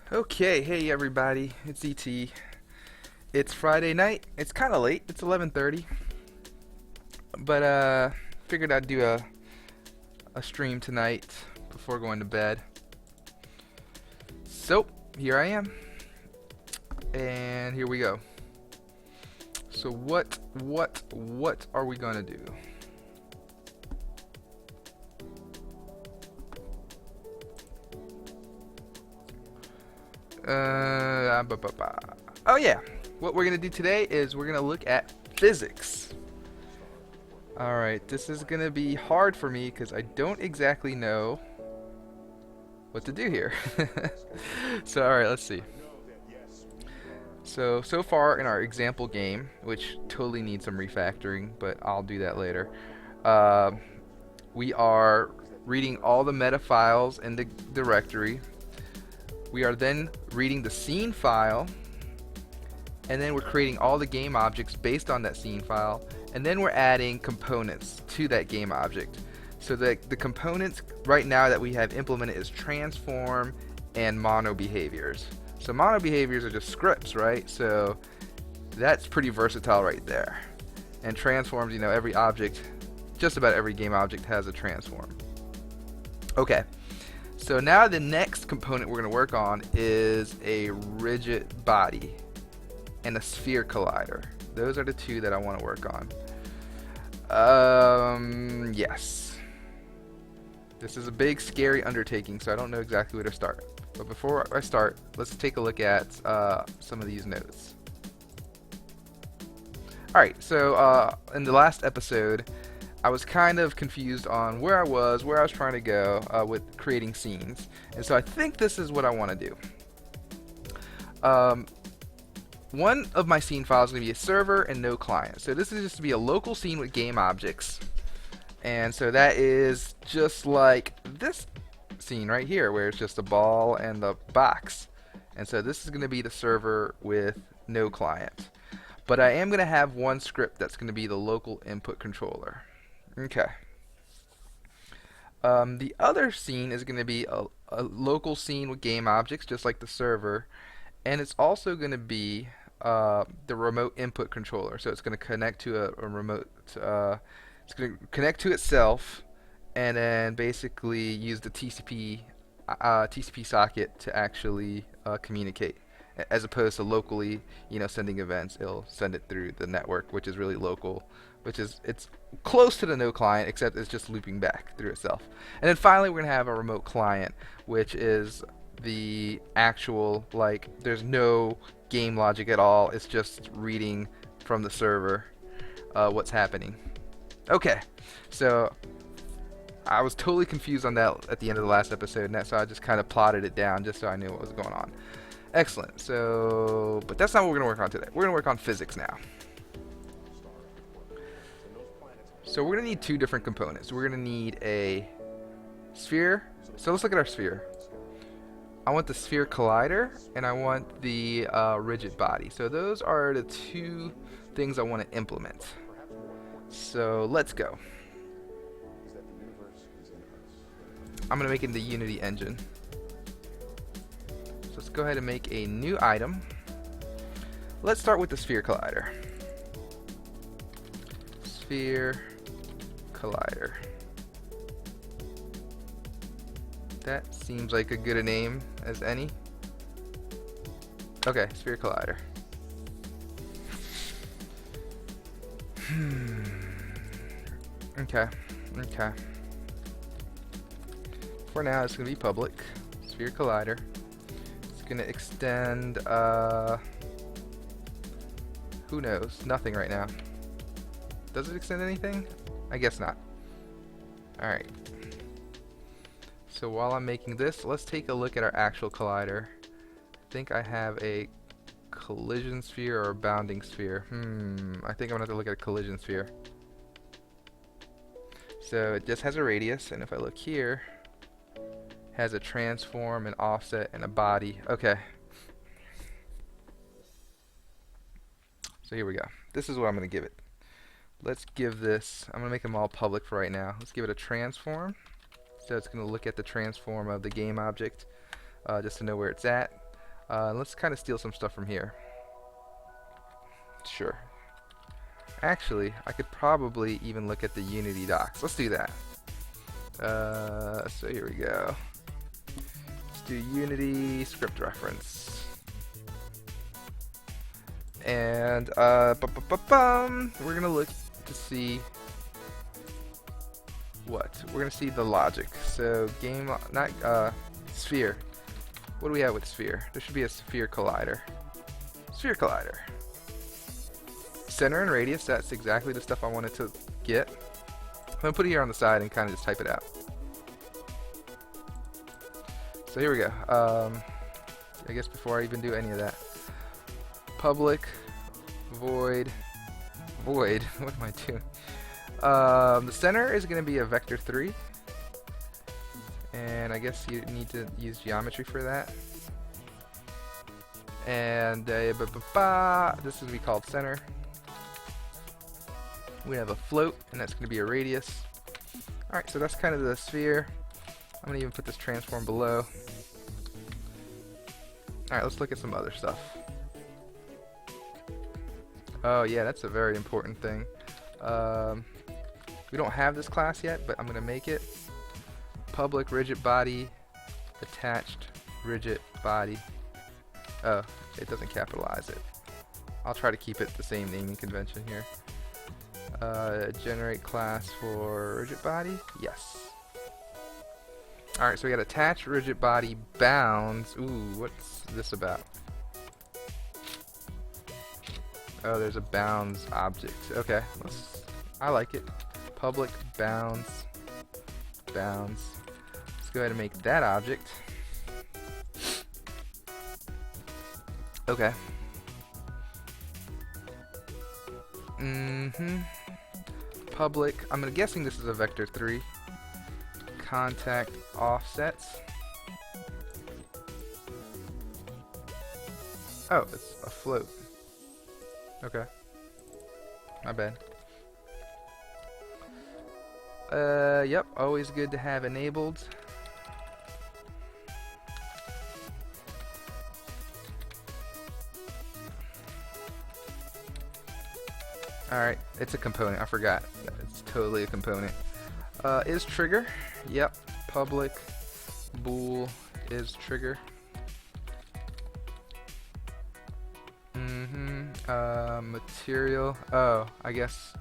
Okay, hey everybody, it's ET. It's Friday night. It's kind of late. It's 11:30, but figured I'd do a stream tonight before going to bed. So, here I am. And here we go. So what are we going to do? Oh yeah. What we're going to do today is we're going to look at physics. Alright, this is going to be hard for me because I don't exactly know what to do here. So, alright, let's see. So far in our example game, which totally needs some refactoring, but I'll do that later, uh, we are reading all the meta files in the directory. We are then reading the scene file, and then we're creating all the game objects based on that scene file, and then we're adding components to that game object. So the components right now that we have implemented is transform and mono behaviors. So mono behaviors are just scripts, right? So that's pretty versatile right there. And transforms, you know, every object, just about every game object has a transform. Okay, so now the next component we're going to work on is a rigid body and a sphere collider. Those are the two that I want to work on. Yes. This is a big, scary undertaking, so I don't know exactly where to start. But before I start, let's take a look at some of these notes. Alright, so in the last episode, I was kind of confused on where I was trying to go with creating scenes. And so I think this is what I want to do. One of my scene files is going to be a server and no client. So this is just to be a local scene with game objects. And so that is just like this scene right here, where it's just a ball and the box. And so this is going to be the server with no client. But I am going to have one script that's going to be the local input controller. Okay. The other scene is going to be a local scene with game objects, just like the server. And it's also going to be the remote input controller. So it's going to connect to a remote, it's going to connect to itself, and then basically use the TCP socket to actually communicate, as opposed to locally, you know, sending events. It'll send it through the network, which is really local, it's close to the no client, except it's just looping back through itself. And then finally, we're gonna have a remote client, which is the actual, like, there's no game logic at all. It's just reading from the server what's happening. Okay, so I was totally confused on that at the end of the last episode, and so I just kind of plotted it down just so I knew what was going on. Excellent. So, but that's not what we're going to work on today. We're going to work on physics now. So we're going to need two different components. We're going to need a sphere. So let's look at our sphere. I want the sphere collider, and I want the rigid body. So those are the two things I want to implement. So let's go. I'm going to make it in the Unity engine. So let's go ahead and make a new item. Let's start with the sphere collider. Sphere collider. That seems like a good a name as any. Okay, sphere collider. Okay. For now, it's going to be public. Sphere collider. It's going to extend, who knows? Nothing right now. Does it extend anything? I guess not. Alright. So while I'm making this, let's take a look at our actual collider. I think I have a collision sphere or a bounding sphere. I think I'm going to have to look at a collision sphere. So it just has a radius, and if I look here, it has a transform, an offset, and a body. Okay. So here we go. This is what I'm going to give it. Let's give this, I'm going to make them all public for right now. Let's give it a transform. So it's going to look at the transform of the game object, just to know where it's at. Let's kind of steal some stuff from here. Sure. Actually, I could probably even look at the Unity docs. Let's do that. So here we go. Let's do Unity script reference. And we're gonna look to see what? We're gonna see the logic. So sphere. What do we have with sphere? There should be a sphere collider. Sphere collider. Center and radius, that's exactly the stuff I wanted to get. I'm gonna put it here on the side and kind of just type it out. So here we go. I guess before I even do any of that, public void. What am I doing? The center is going to be a vector 3, and I guess you need to use geometry for that. And this is going to be called center. We have a float, and that's going to be a radius. Alright, so that's kind of the sphere. I'm going to even put this transform below. Alright, let's look at some other stuff. Oh yeah, that's a very important thing. We don't have this class yet, but I'm going to make it. Public rigid body, attached rigid body. Oh, it doesn't capitalize it. I'll try to keep it the same naming convention here. Generate class for rigid body? Yes. Alright, so we got attached rigid body bounds. Ooh, what's this about? Oh, there's a bounds object. Okay, I like it. Public bounds. Let's go ahead and make that object. Okay. Public. I'm guessing this is a vector 3. Contact offsets. Oh, it's a float. Okay. My bad. Yep, always good to have enabled. Alright, it's a component, I forgot. It's totally a component. Is trigger. Yep, public bool is trigger. Material. Oh, I guess.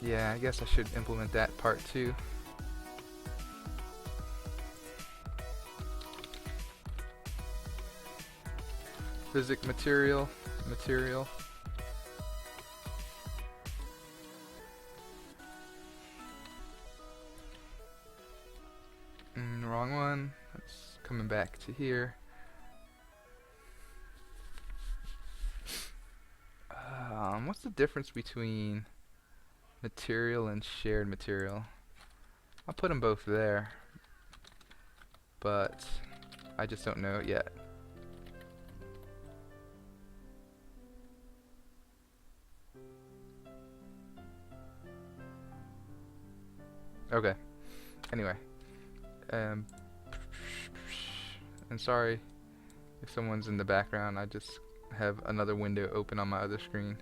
Yeah, I guess I should implement that part too. Physic material. Wrong one. That's coming back to here. What's the difference between material and shared material? I'll put them both there, but I just don't know it yet. Okay. Anyway. And sorry if someone's in the background. I just have another window open on my other screen.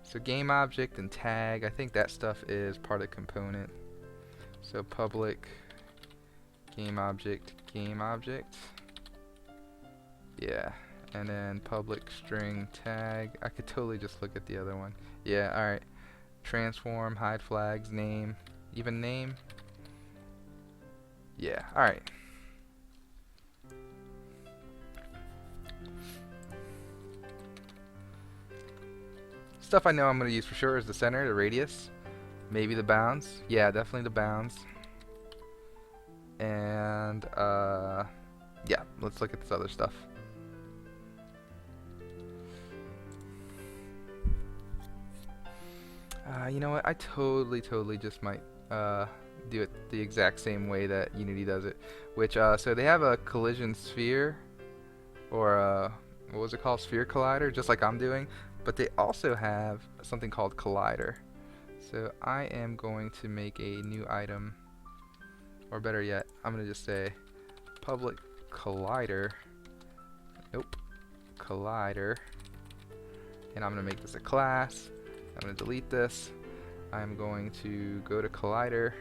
So game object and tag, I think that stuff is part of component. So public game object. Yeah, and then public string tag. I could totally just look at the other one. Yeah, alright. Transform, hide flags, name, even name. Yeah, alright. Stuff I know I'm going to use for sure is the center, the radius, maybe the bounds. Yeah, definitely the bounds. And, yeah, let's look at this other stuff. You know what? I totally just might do it the exact same way that Unity does it. Which, so they have a collision sphere, or what was it called? Sphere collider, just like I'm doing. But they also have something called collider. So I am going to make a new item, or better yet, I'm going to just say public collider. Nope. Collider. And I'm going to make this a class. I'm going to delete this. I'm going to go to collider.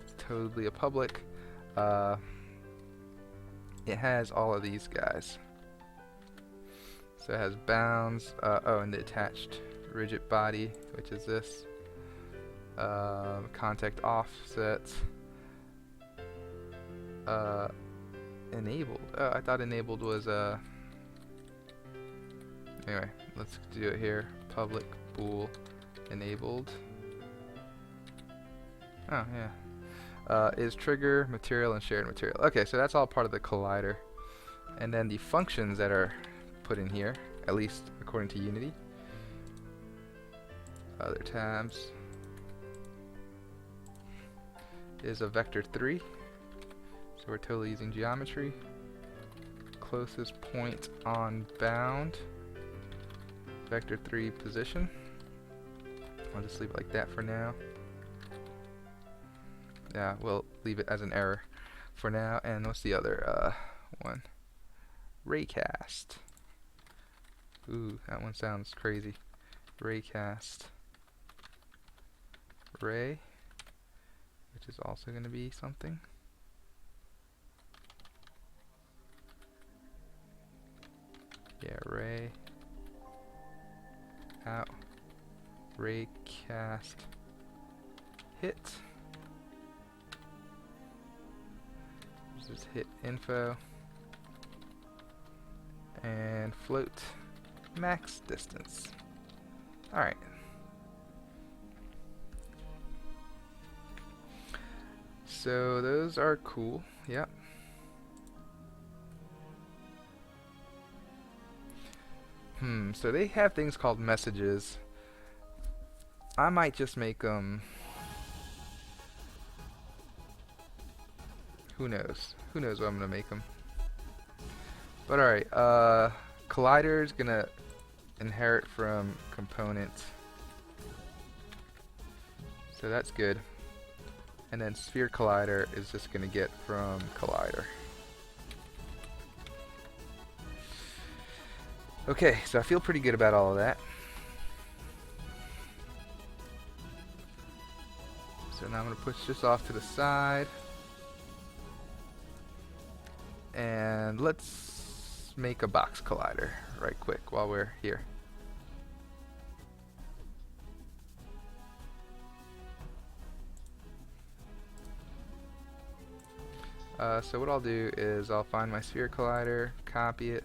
It's totally a public. It has all of these guys. So it has bounds. Oh, and the attached rigid body, which is this. Contact offsets. Enabled. Oh, I thought enabled was anyway, let's do it here. Public bool enabled. Oh yeah. Is trigger material and shared material. Okay, so that's all part of the collider. And then the functions that are put in here, at least according to Unity. Other tabs. Is a vector 3. So we're totally using geometry. Closest point on bound. Vector 3 position. I'll just leave it like that for now. Yeah, we'll leave it as an error for now. And what's the other one? Raycast. Ooh, that one sounds crazy. Raycast. Ray, which is also going to be something. Yeah, ray. Out. Raycast. Hit. Just hit info. And float. Max distance. Alright. So those are cool. Yep. So they have things called messages. I might just make them. Who knows? Who knows what I'm gonna make them? But alright, collider is gonna inherit from component. So that's good. And then sphere collider is just gonna get from collider. Okay, so I feel pretty good about all of that. So now I'm going to push this off to the side. And let's make a box collider right quick while we're here. So what I'll do is I'll find my sphere collider, copy it,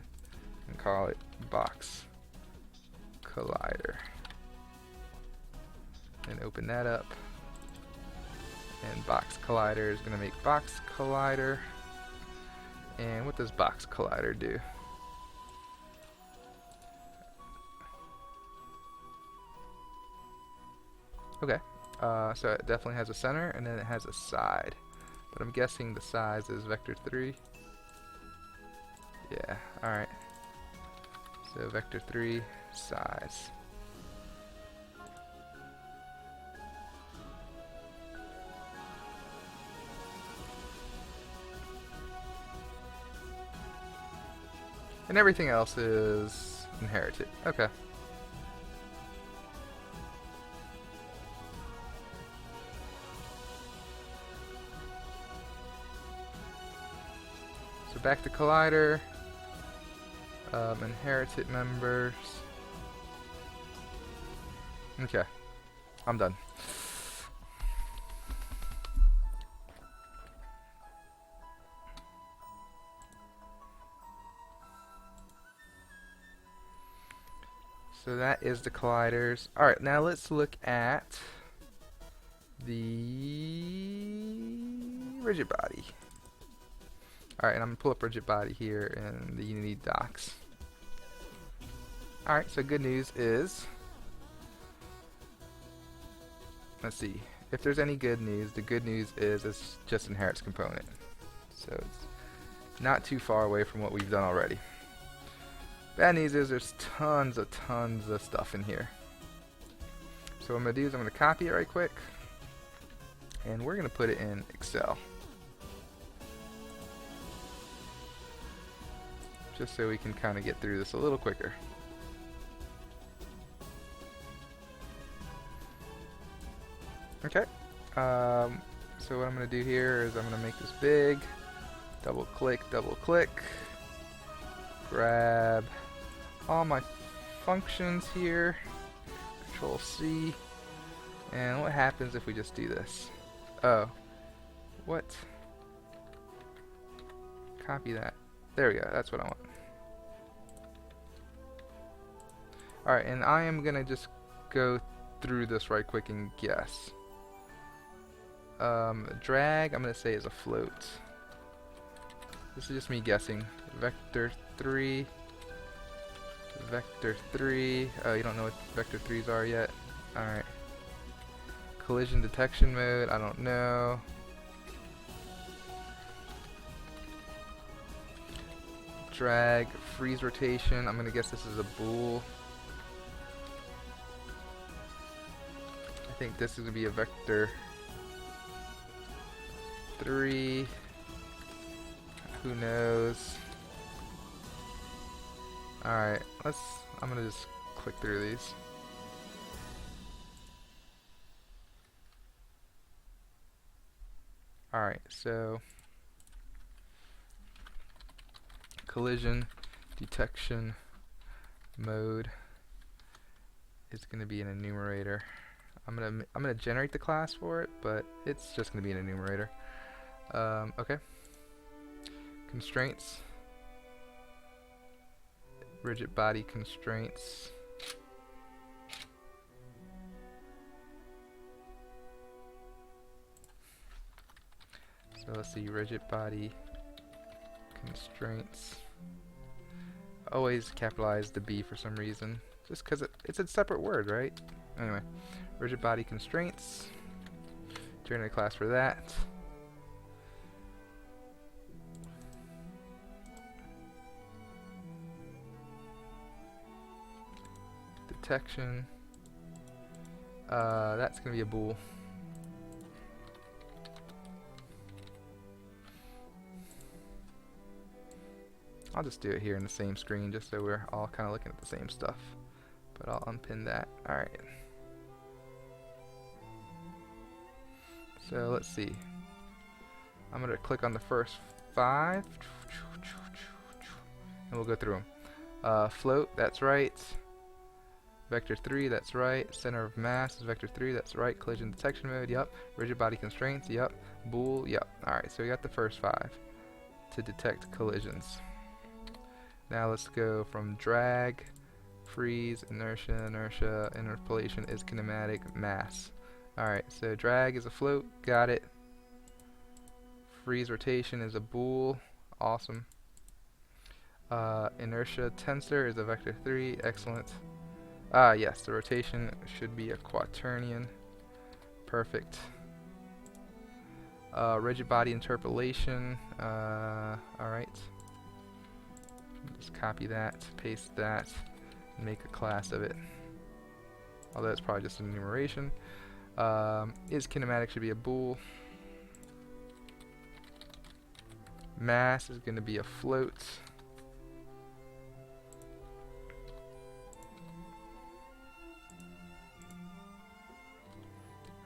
and call it box collider. And open that up. And box collider is going to make box collider. And what does box collider do? Okay, so it definitely has a center and then it has a side. But I'm guessing the size is vector 3. Yeah, alright. So vector 3 size. And everything else is inherited. Okay. So back to collider. Inherited members. Okay. I'm done. So that is the colliders. Alright, now let's look at the rigid body. Alright, and I'm going to pull up rigid body here in the Unity docs. Alright, so good news is, let's see, if there's any good news, the good news is it's just inherits component. So it's not too far away from what we've done already. Bad news is there's tons of stuff in here. So what I'm going to do is I'm going to copy it right quick. And we're going to put it in Excel. just so we can kind of get through this a little quicker. Okay, so what I'm going to do here is I'm going to make this big, double click, grab all my functions here, Control C, and what happens if we just do this? Oh, what? Copy that. There we go, that's what I want. Alright, and I am going to just go through this right quick and guess. Drag, I'm going to say is a float. This is just me guessing. Vector 3. Vector 3. Oh, you don't know what vector 3s are yet? Alright. Collision detection mode, I don't know. Drag, freeze rotation, I'm going to guess this is a bool. I think this is going to be a vector 3. Who knows? Alright, I'm gonna just click through these. Alright, so collision detection mode is gonna be an enumerator. I'm gonna generate the class for it, but it's just gonna be an enumerator. Okay. Constraints. Rigid body constraints. So let's see, rigid body constraints. Always capitalize the B for some reason, just because it's a separate word, right? Anyway, rigid body constraints. Generate a class for that. Detection. That's gonna be a bool. I'll just do it here in the same screen just so we're all kind of looking at the same stuff. But I'll unpin that. Alright. So let's see. I'm gonna click on the first 5. And we'll go through them. Float, that's right. Vector 3, that's right. Center of mass is vector 3, that's right. Collision detection mode, yep. Rigid body constraints, yep. Bool, yep. Alright, so we got the first 5 to detect collisions. Now let's go from drag, freeze, inertia, interpolation is kinematic, mass. Alright, so drag is a float, got it. Freeze rotation is a bool, awesome. Inertia tensor is a vector 3, excellent. Yes, the rotation should be a quaternion. Perfect. Rigid body interpolation. Alright. Just copy that, paste that, and make a class of it. Although it's probably just an enumeration. Is kinematic should be a bool. Mass is going to be a float.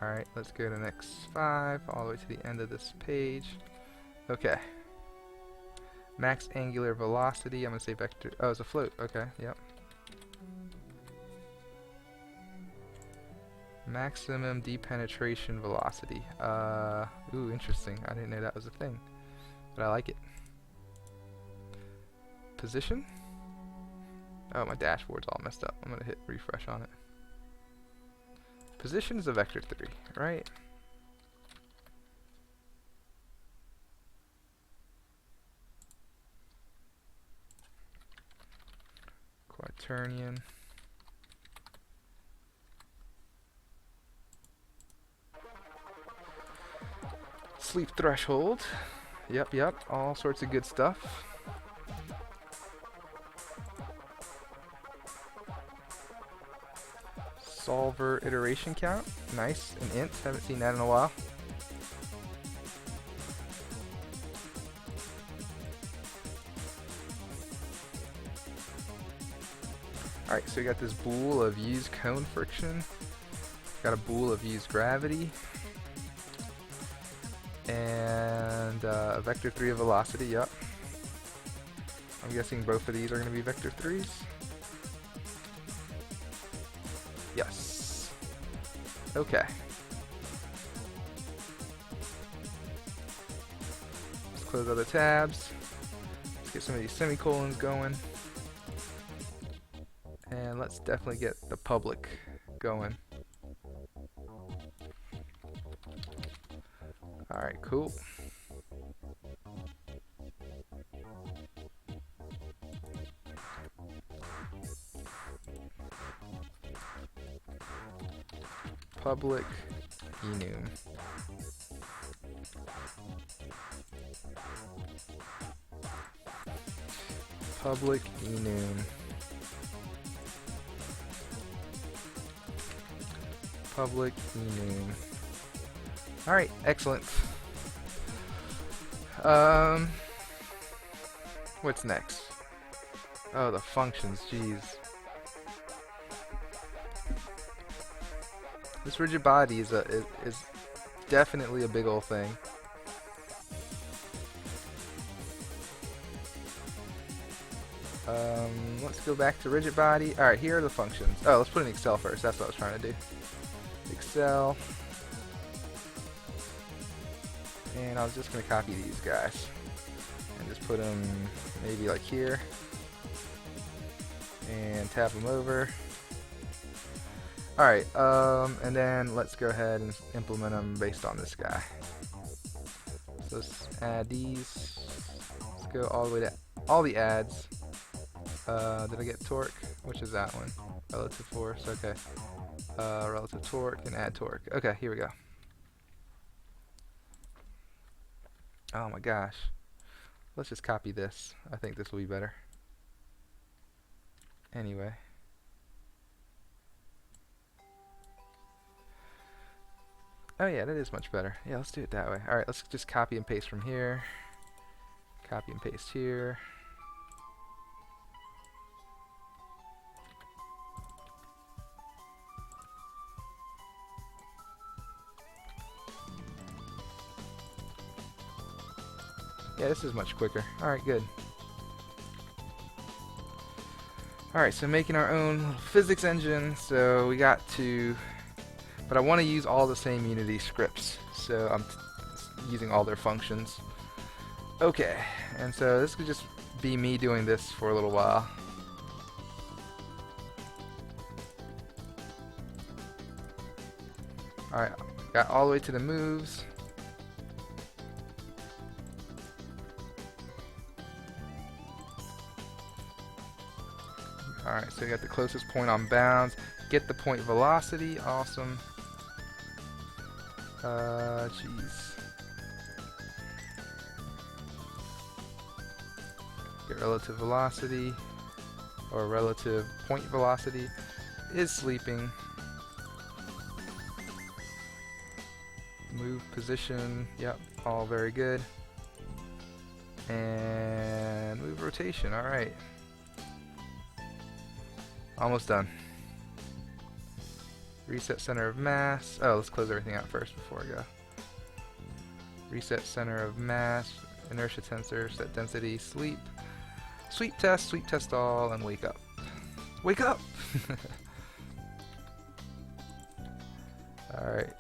Alright, let's go to next 5, all the way to the end of this page. Okay. Max angular velocity, I'm going to say vector, oh, it's a float, okay, yep. Maximum depenetration velocity. Ooh, interesting, I didn't know that was a thing, but I like it. Position? Oh, my dashboard's all messed up, I'm going to hit refresh on it. Position is a vector 3, right? Quaternion. Sleep threshold. Yep, all sorts of good stuff. Solver iteration count, nice, an int, haven't seen that in a while. Alright, so we got this bool of used cone friction. Got a bool of used gravity. And a vector 3 of velocity, yep. I'm guessing both of these are going to be vector 3s. Yes. Okay. Let's close other tabs. Let's get some of these semicolons going. And let's definitely get the public going. Alright, cool. Public enum. Public enum. Public enum. Alright, excellent. What's next? Oh, the functions, jeez. This rigid body is definitely a big old thing. Let's go back to rigid body. Alright, here are the functions. Oh, let's put in Excel first. That's what I was trying to do. Excel. And I was just going to copy these guys. And just put them maybe like here. And tab them over. Alright, and then let's go ahead and implement them based on this guy. So let's add these. Let's go all the way to all the adds. Did I get torque? Which is that one? Relative force, okay. Relative torque and add torque. Okay, here we go. Oh my gosh. Let's just copy this. I think this will be better. Anyway. Oh yeah, that is much better. Yeah, let's do it that way. Alright, let's just copy and paste from here. Copy and paste here. Yeah, this is much quicker. Alright, good. Alright, so making our own little physics engine. So we got to... But I want to use all the same Unity scripts. So I'm using all their functions. Okay, and so this could just be me doing this for a little while. Alright, got all the way to the moves. Alright, so we got the closest point on bounds. Get the point velocity, awesome. Jeez. Get relative velocity, or relative point velocity, is sleeping. Move position, yep, all very good. And move rotation, alright. Almost done. Reset center of mass. Oh, let's close everything out first before I go. Reset center of mass, inertia tensor, set density, sleep. Sweep test all, and wake up. Wake up! Alright.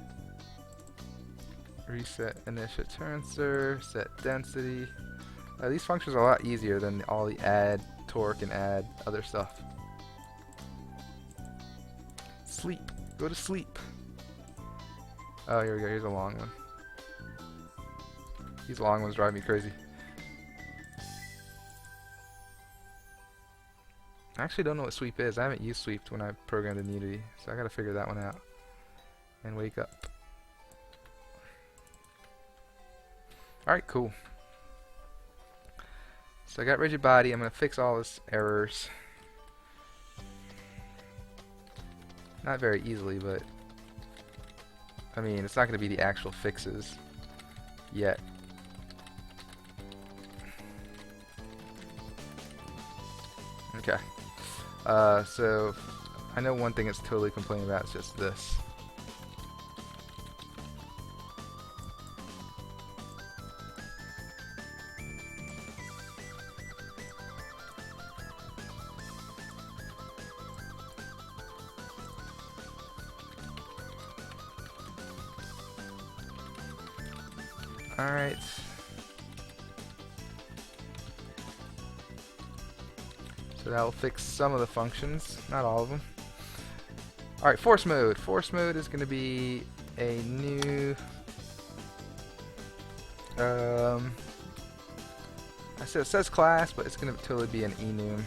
Reset inertia tensor, set density. These functions are a lot easier than all the add torque and add other stuff. Sleep. Go to sleep. Oh, here we go. Here's a long one. These long ones drive me crazy. I actually don't know what sweep is. I haven't used sweep when I programmed in Unity, so I gotta figure that one out. And wake up. Alright, cool. So I got rigid body. I'm gonna fix all his errors. Not very easily, but I mean, it's not going to be the actual fixes yet. Okay. So I know one thing it's totally complaining about is just this. Alright. So that will fix some of the functions, not all of them. Alright, force mode. Force mode is going to be a new... it says class, but it's going to totally be an enum.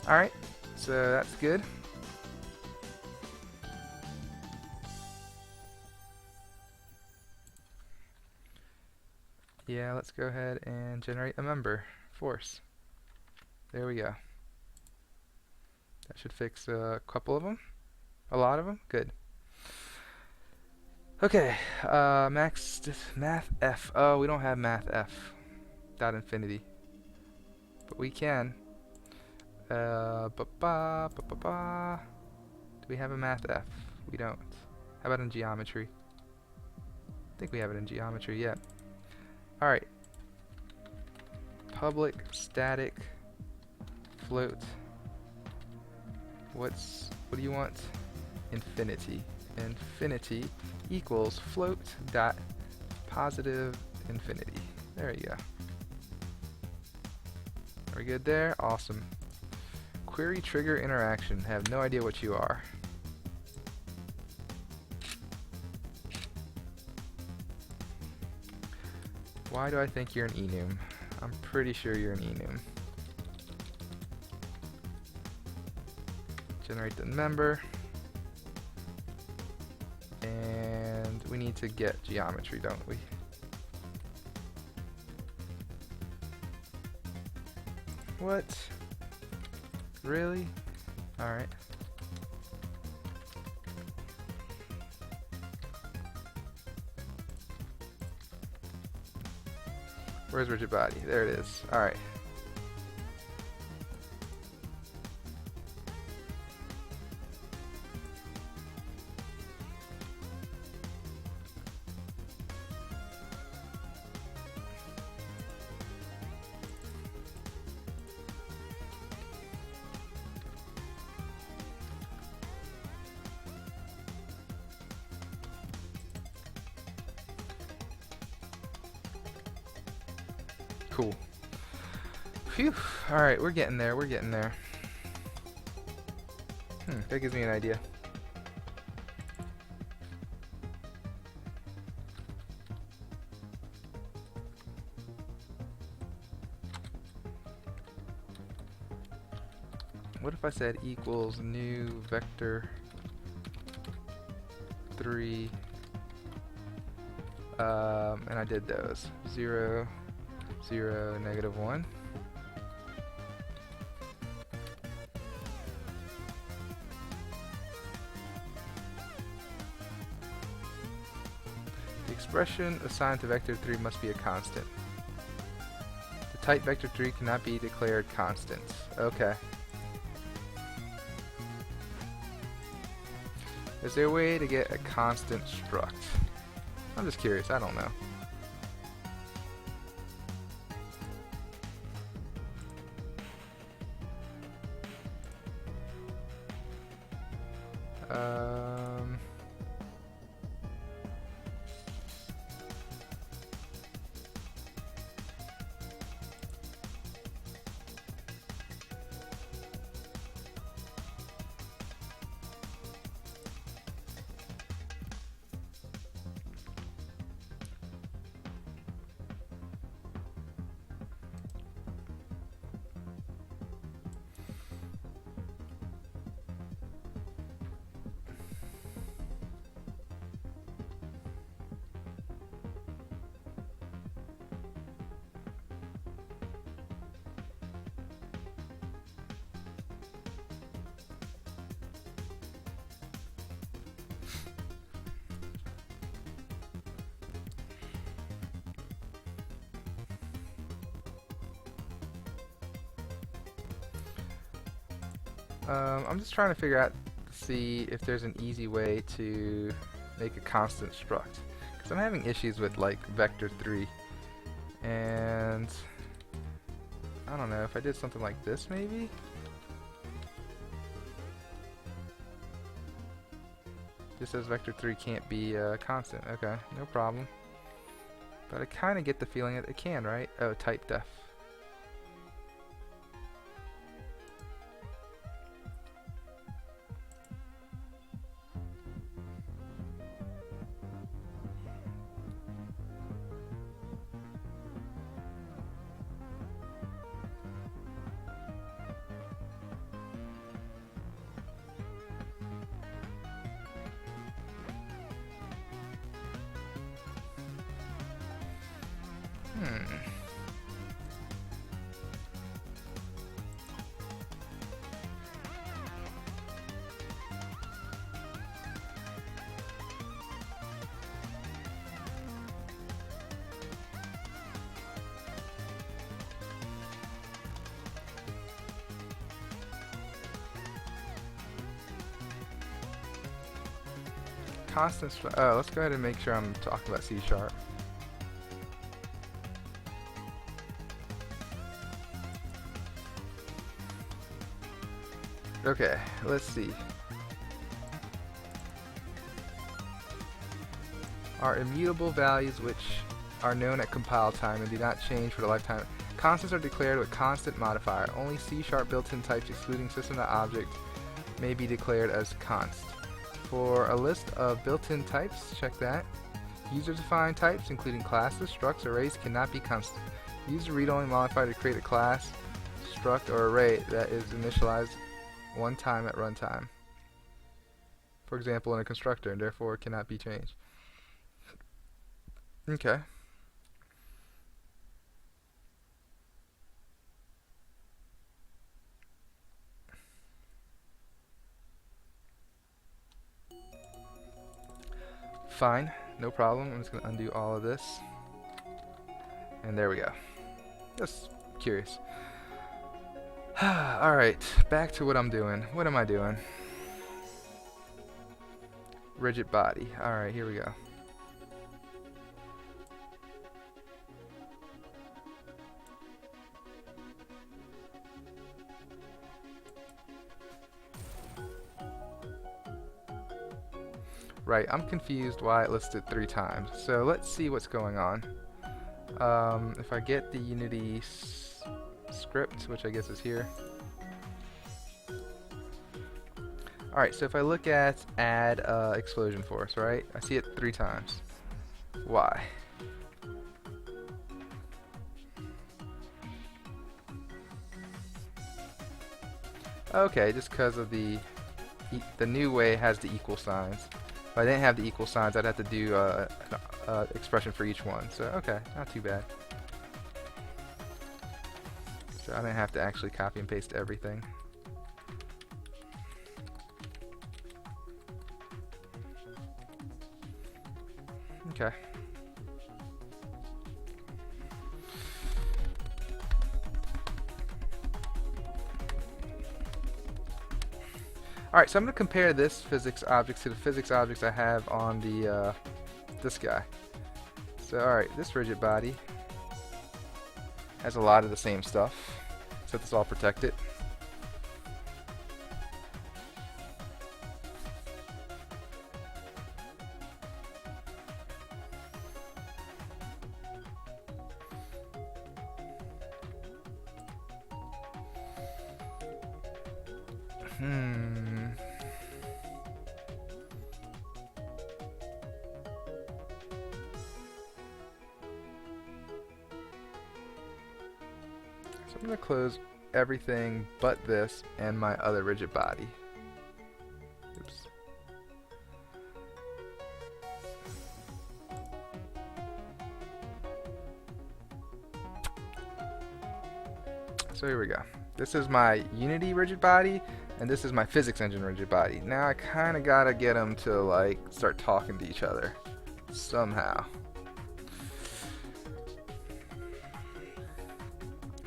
Alright, so that's good. Yeah, let's go ahead and generate a member, force. There we go. That should fix a couple of them. A lot of them? Good. Okay, math F. Oh, we don't have math F. Dot infinity. But we can. Do we have a math F? We don't. How about in geometry? I think we have it in geometry, yeah. Alright. Public static float. What do you want? Infinity. Infinity equals float dot positive infinity. There you go. Are we good there? Awesome. Query trigger interaction. Have no idea what you are. Why do I think you're an enum? I'm pretty sure you're an enum. Generate the member. And we need to get geometry, don't we? What? Really? Alright. Where's rigid body? There it is. Alright. Cool. Phew. Alright, we're getting there, we're getting there. That gives me an idea. What if I said equals new vector 3 and I did those 0 0 -1. The expression assigned to vector 3 must be a constant. The type vector 3 cannot be declared constant. Okay. Is there a way to get a constant struct? I'm just curious, I don't know. I'm just trying to figure out, see if there's an easy way to make a constant struct. Because I'm having issues with like vector 3. And I don't know, if I did something like this maybe? This says vector 3 can't be constant. Okay, no problem. But I kind of get the feeling that it can, right? Oh, type def. Constant oh, let's go ahead and make sure I'm talking about C#. Okay, let's see. Are immutable values which are known at compile time and do not change for the lifetime. Constants are declared with constant modifier. Only C# built-in types excluding system.object may be declared as const. For a list of built-in types, check that. User-defined types, including classes, structs, arrays, cannot be constant. Use a read-only modifier to create a class, struct, or array that is initialized one time at runtime. For example, in a constructor, and therefore cannot be changed. Okay. Fine, no problem. I'm just going to undo all of this. And there we go. Just curious. Alright, back to what I'm doing. What am I doing? Rigid body. Alright, here we go. Right, I'm confused why it listed 3 times. So let's see what's going on. If I get the Unity script, which I guess is here. Alright, so if I look at add explosion force, right? I see it 3 times. Why? Okay, just because of the new way has the equal signs. If I didn't have the equal signs, I'd have to do an expression for each one. So, okay, not too bad. So I didn't have to actually copy and paste everything. Okay. Alright, so I'm going to compare this physics object to the physics objects I have on the this guy. So alright, this rigid body has a lot of the same stuff, except it's all protected. So I'm going to close everything but this and my other rigid body. Oops. So here we go. This is my Unity rigid body, and this is my physics engine rigid body. Now I kind of got to get them to like start talking to each other somehow.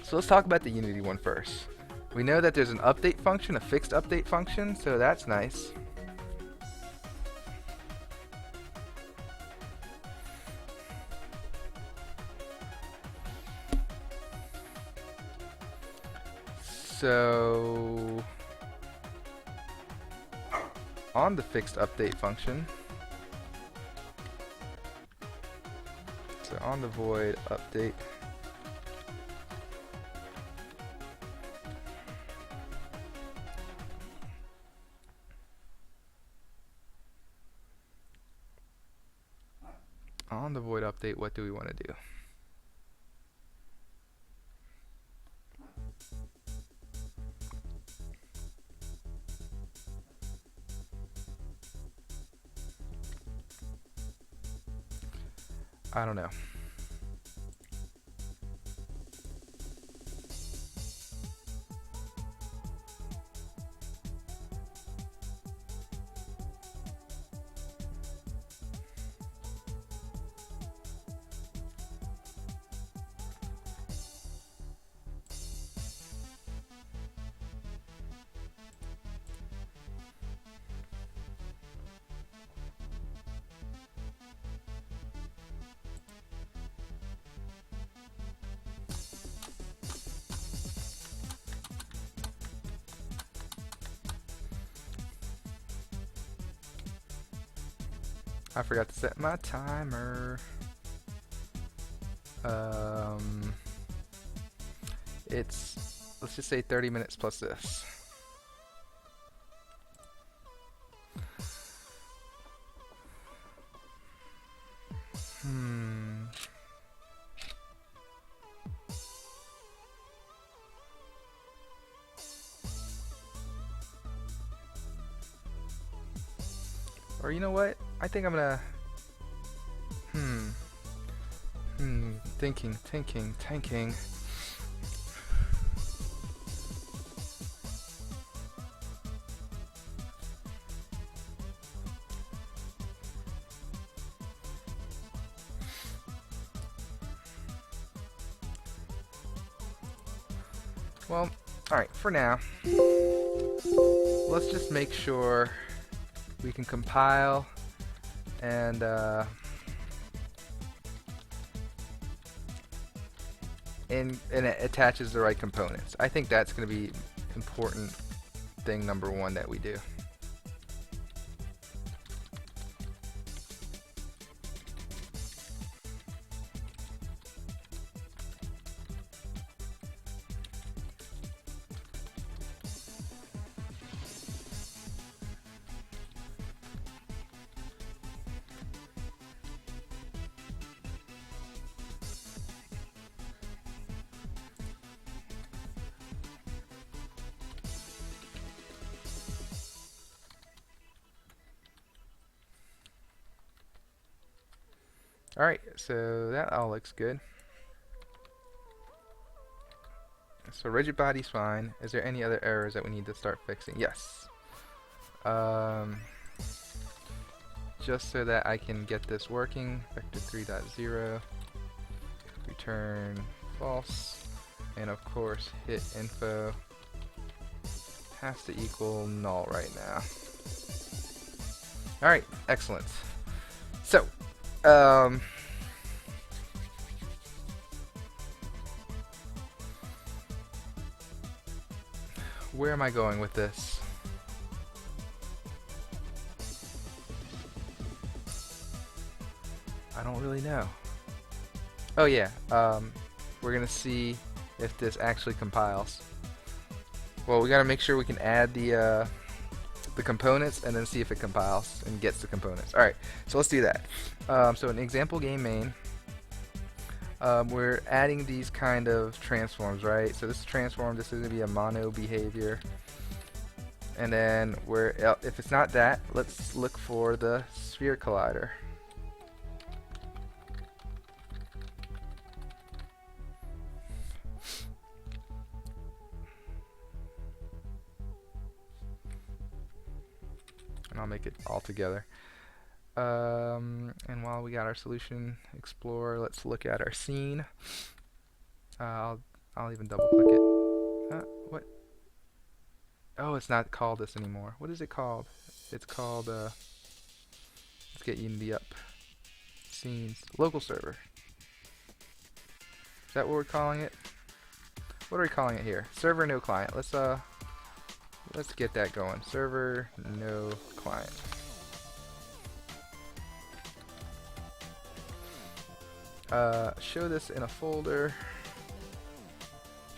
So let's talk about the Unity one first. We know that there's an update function, a fixed update function, so that's nice. So on the fixed update function, so on the void update, what do we want to do? I don't know. I forgot to set my timer. It's, let's just say 30 minutes plus this. Or you know what? I think I'm gonna... Thinking. Well, alright, for now, let's just make sure we can compile and it attaches the right components. I think that's going to be important thing number one that we do. Alright, so that all looks good. So rigid body's fine. Is there any other errors that we need to start fixing? Yes. Just so that I can get this working, vector 3.0, return false, and of course hit info has to equal null right now. Alright, excellent. So, where am I going with this? I don't really know. Oh yeah, we're gonna see if this actually compiles. Well, we gotta make sure we can add the components and then see if it compiles and gets the components. Alright, so let's do that. So in example game main, we're adding these kind of transforms, right? So this is transform, this is going to be a mono behavior. And then if it's not that, let's look for the sphere collider. And I'll make it all together. And while we got our solution explorer, let's look at our scene. I'll even double click it. What? Oh, it's not called this anymore. What is it called? It's called, let's get Unity up. Scenes. Local server. Is that what we're calling it? What are we calling it here? Server no client. Let's get that going. Server no client. Show this in a folder.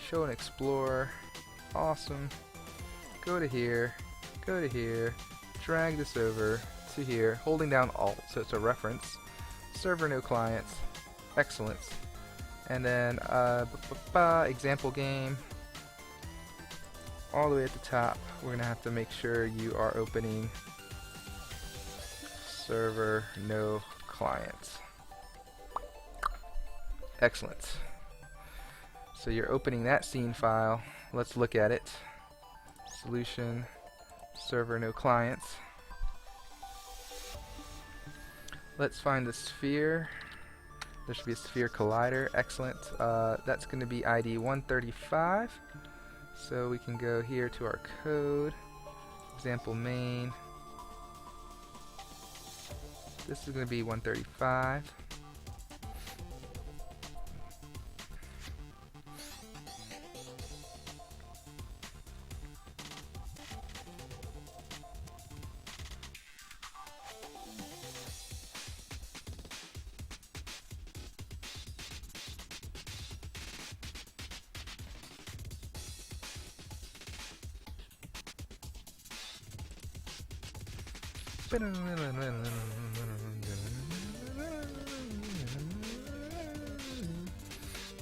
Show and explore. Awesome. Go to here. Go to here. Drag this over to here. Holding down Alt so it's a reference. Server no clients. Excellent. And then example game. All the way at the top, we're gonna have to make sure you are opening server no client. Excellent. So you're opening that scene file. Let's look at it. Solution, server no clients. Let's find the sphere. There should be a sphere collider. Excellent. That's going to be ID 135. So we can go here to our code. Example main. This is going to be 135.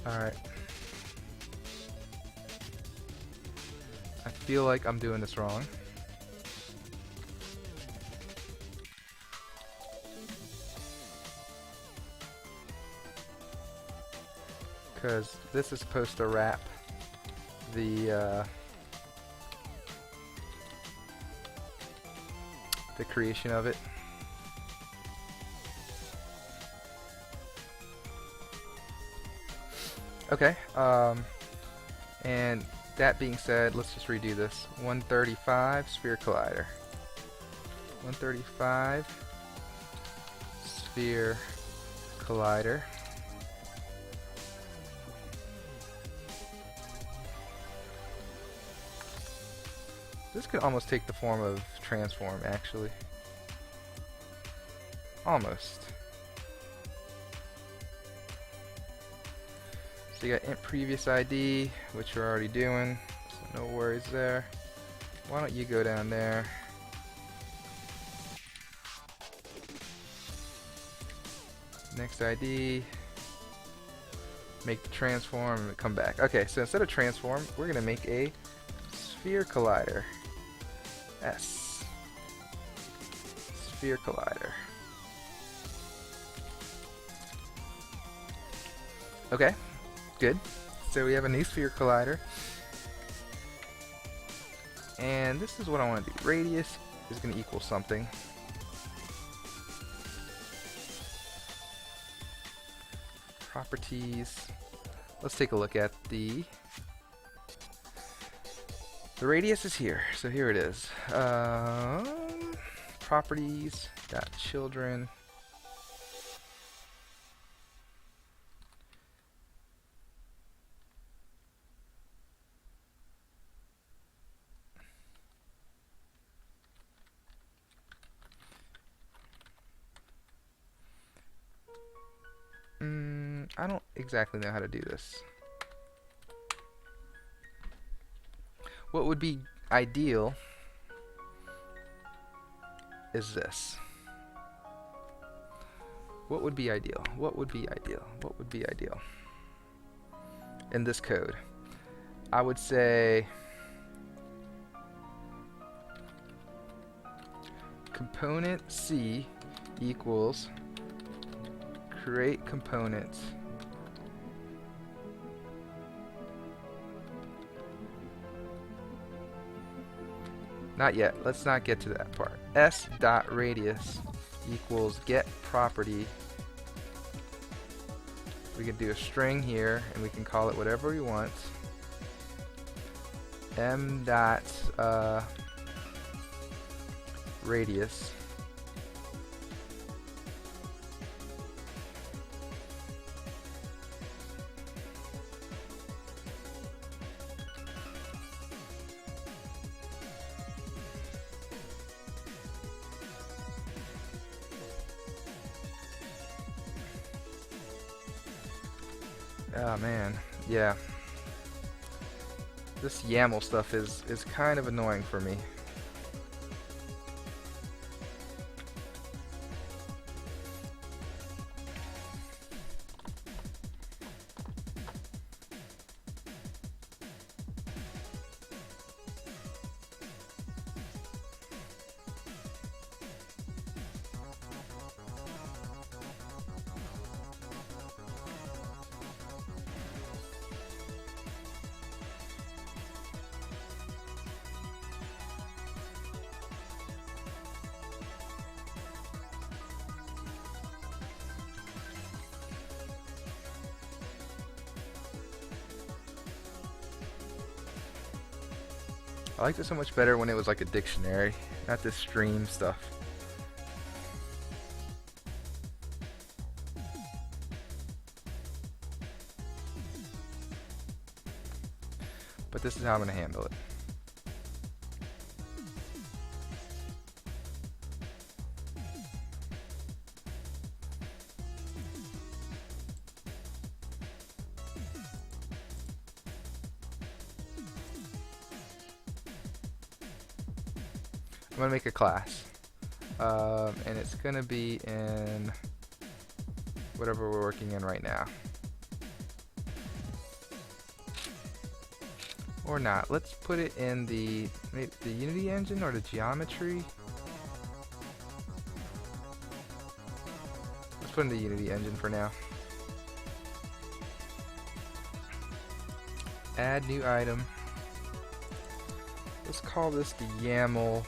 Alright. I feel like I'm doing this wrong. Because this is supposed to wrap the creation of it. Okay, and that being said, let's just redo this. 135 sphere collider. 135 sphere collider. This could almost take the form of transform, actually. Almost. So you got int previous ID, which we're already doing, so no worries there. Why don't you go down there? Next ID. Make the transform and come back. Okay, so instead of transform, we're gonna make a sphere collider. S. Sphere collider. Okay, good. So we have a new sphere collider. And this is what I want to do. Radius is going to equal something. Properties. Let's take a look at the radius is here. So here it is. Properties dot children. I don't exactly know how to do this. What would be ideal is this. What would be ideal? What would be ideal? What would be ideal? In this code, I would say component C equals create component not yet, let's not get to that part. S dot radius equals get property. We can do a string here and we can call it whatever we want. m dot radius. Oh man, yeah. This YAML stuff is kind of annoying for me. I liked it so much better when it was like a dictionary, not this stream stuff. But this is how I'm going to handle it. I'm going to make a class. And it's going to be in whatever we're working in right now. Or not. Let's put it in the Unity engine or the geometry. Let's put in the Unity engine for now. Add new item. Let's call this the YAML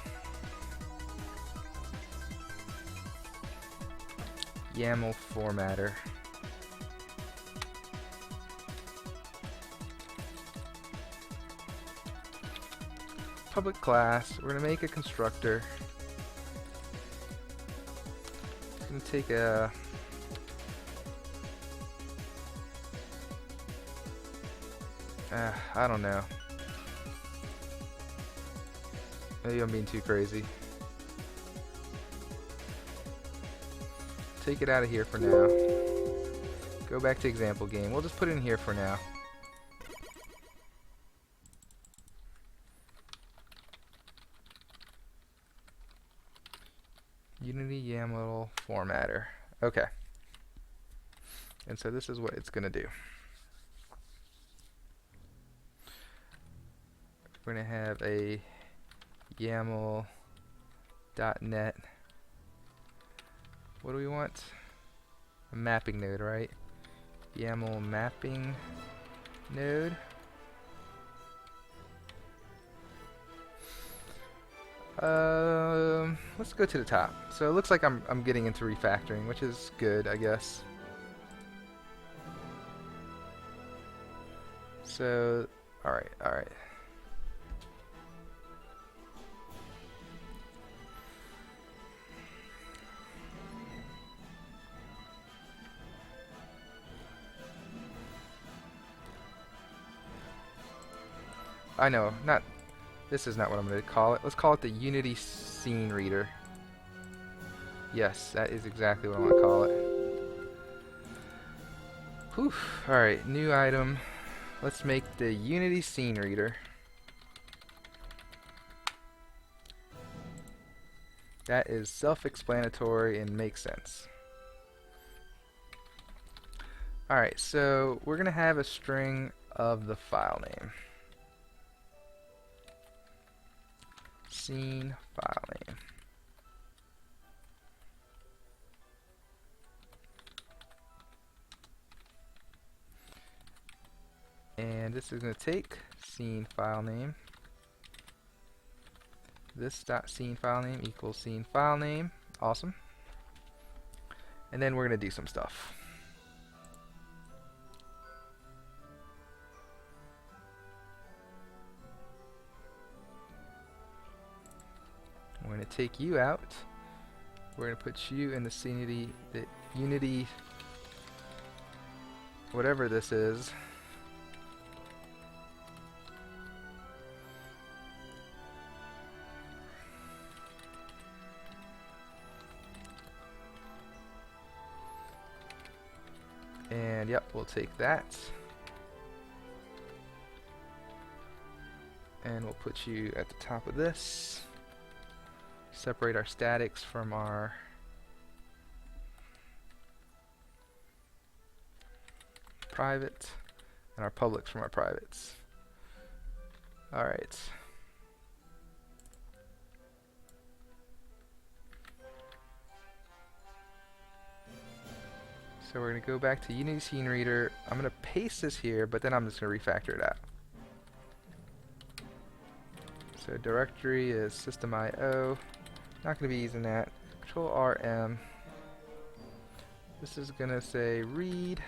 formatter. Public class. We're gonna make a constructor. It's gonna take a I don't know. Maybe I'm being too crazy. Take it out of here for now. Go back to example game. We'll just put it in here for now. Unity YAML formatter. Okay. And so this is what it's going to do. We're going to have a YAML.net. What do we want? A mapping node, right? YAML mapping node. Let's go to the top. So it looks like I'm getting into refactoring, which is good, I guess. So, all right. I know, this is not what I'm going to call it. Let's call it the Unity Scene Reader. Yes, that is exactly what I want to call it. Whew. Alright, new item. Let's make the Unity Scene Reader. That is self-explanatory and makes sense. Alright, so we're going to have a string of the file name. Scene file name. And this is going to take scene file name. This dot scene file name equals scene file name. Awesome. And then we're going to do some stuff. take you out. We're going to put you in the Unity, whatever this is. And yep, we'll take that. And we'll put you at the top of this. Separate our statics from our private, and our publics from our privates. Alright. So we're going to go back to Unity Scene Reader. I'm going to paste this here, but then I'm just going to refactor it out. So directory is system.io. Not going to be using that. Control RM. This is going to say read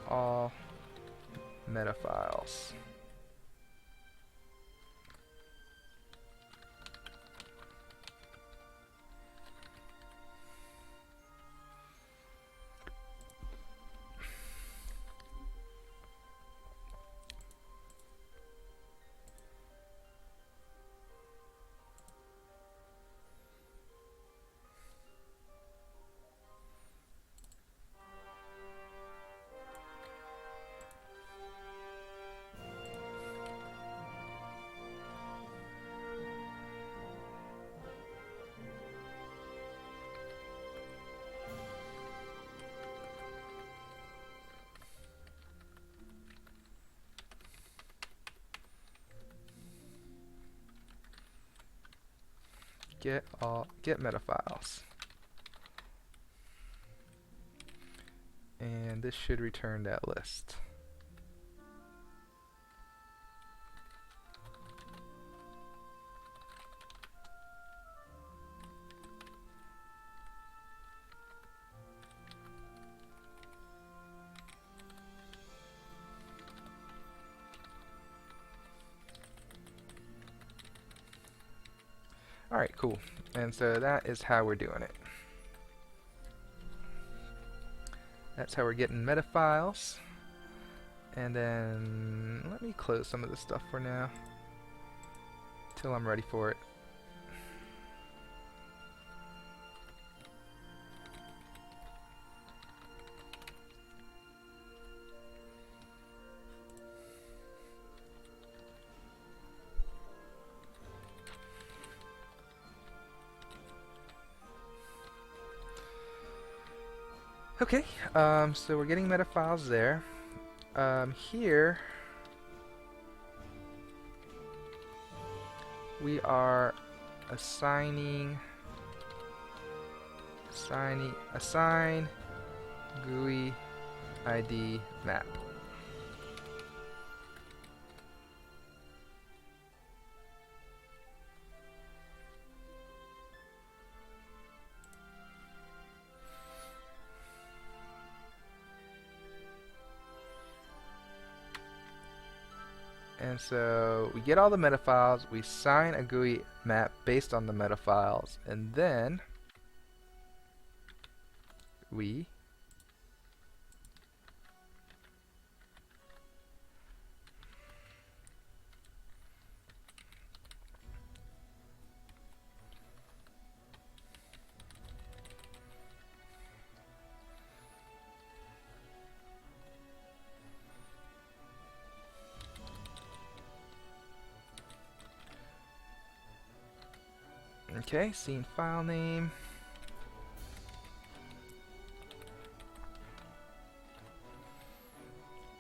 all meta files. Get meta files. And this should return that list. Alright, cool. And so that is how we're doing it. That's how we're getting meta files. And then let me close some of this stuff for now till I'm ready for it. Okay, so we're getting meta files there. Here we are assign GUI ID map. And so we get all the meta files, we assign a GUI map based on the meta files, and then we okay, scene file name.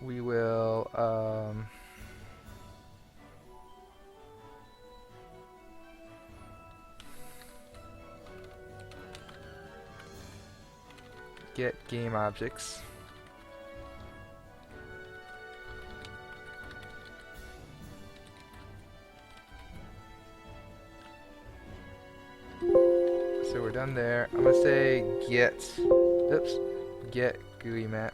We will get game objects. So we're done there. I'm gonna say get GUI map.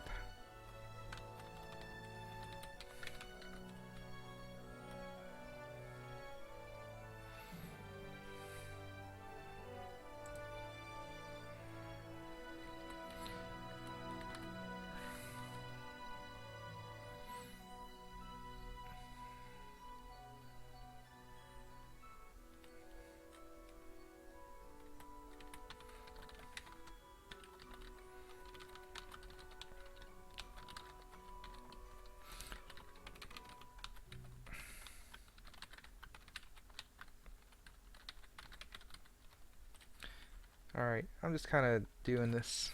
Alright, I'm just kind of doing this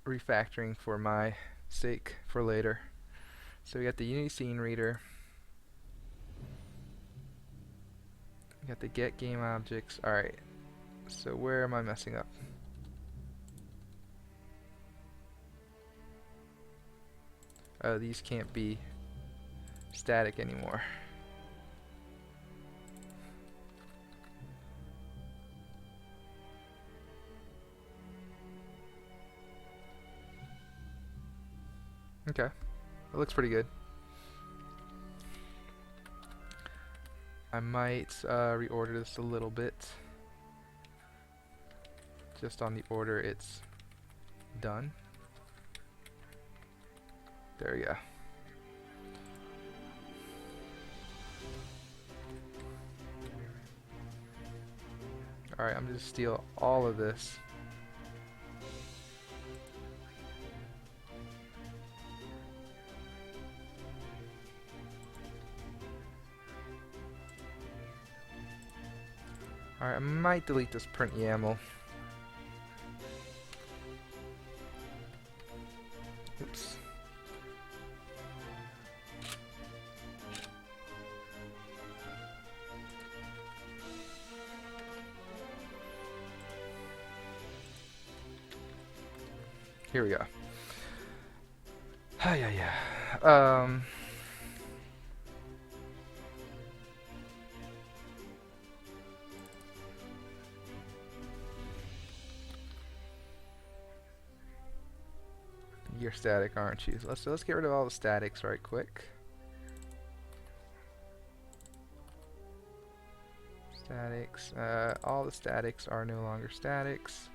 refactoring for my sake for later. So we got the Unity scene reader, we got the get game objects. Alright, so where am I messing up? Oh, these can't be static anymore. Okay, it looks pretty good. I might reorder this a little bit, just on the order it's done. There we go. Alright, I'm going to steal all of this. Alright, I might delete this print YAML. Oops. Here we go. Yeah. You're static, aren't you? So let's get rid of all the statics right quick. Statics. All the statics are no longer statics.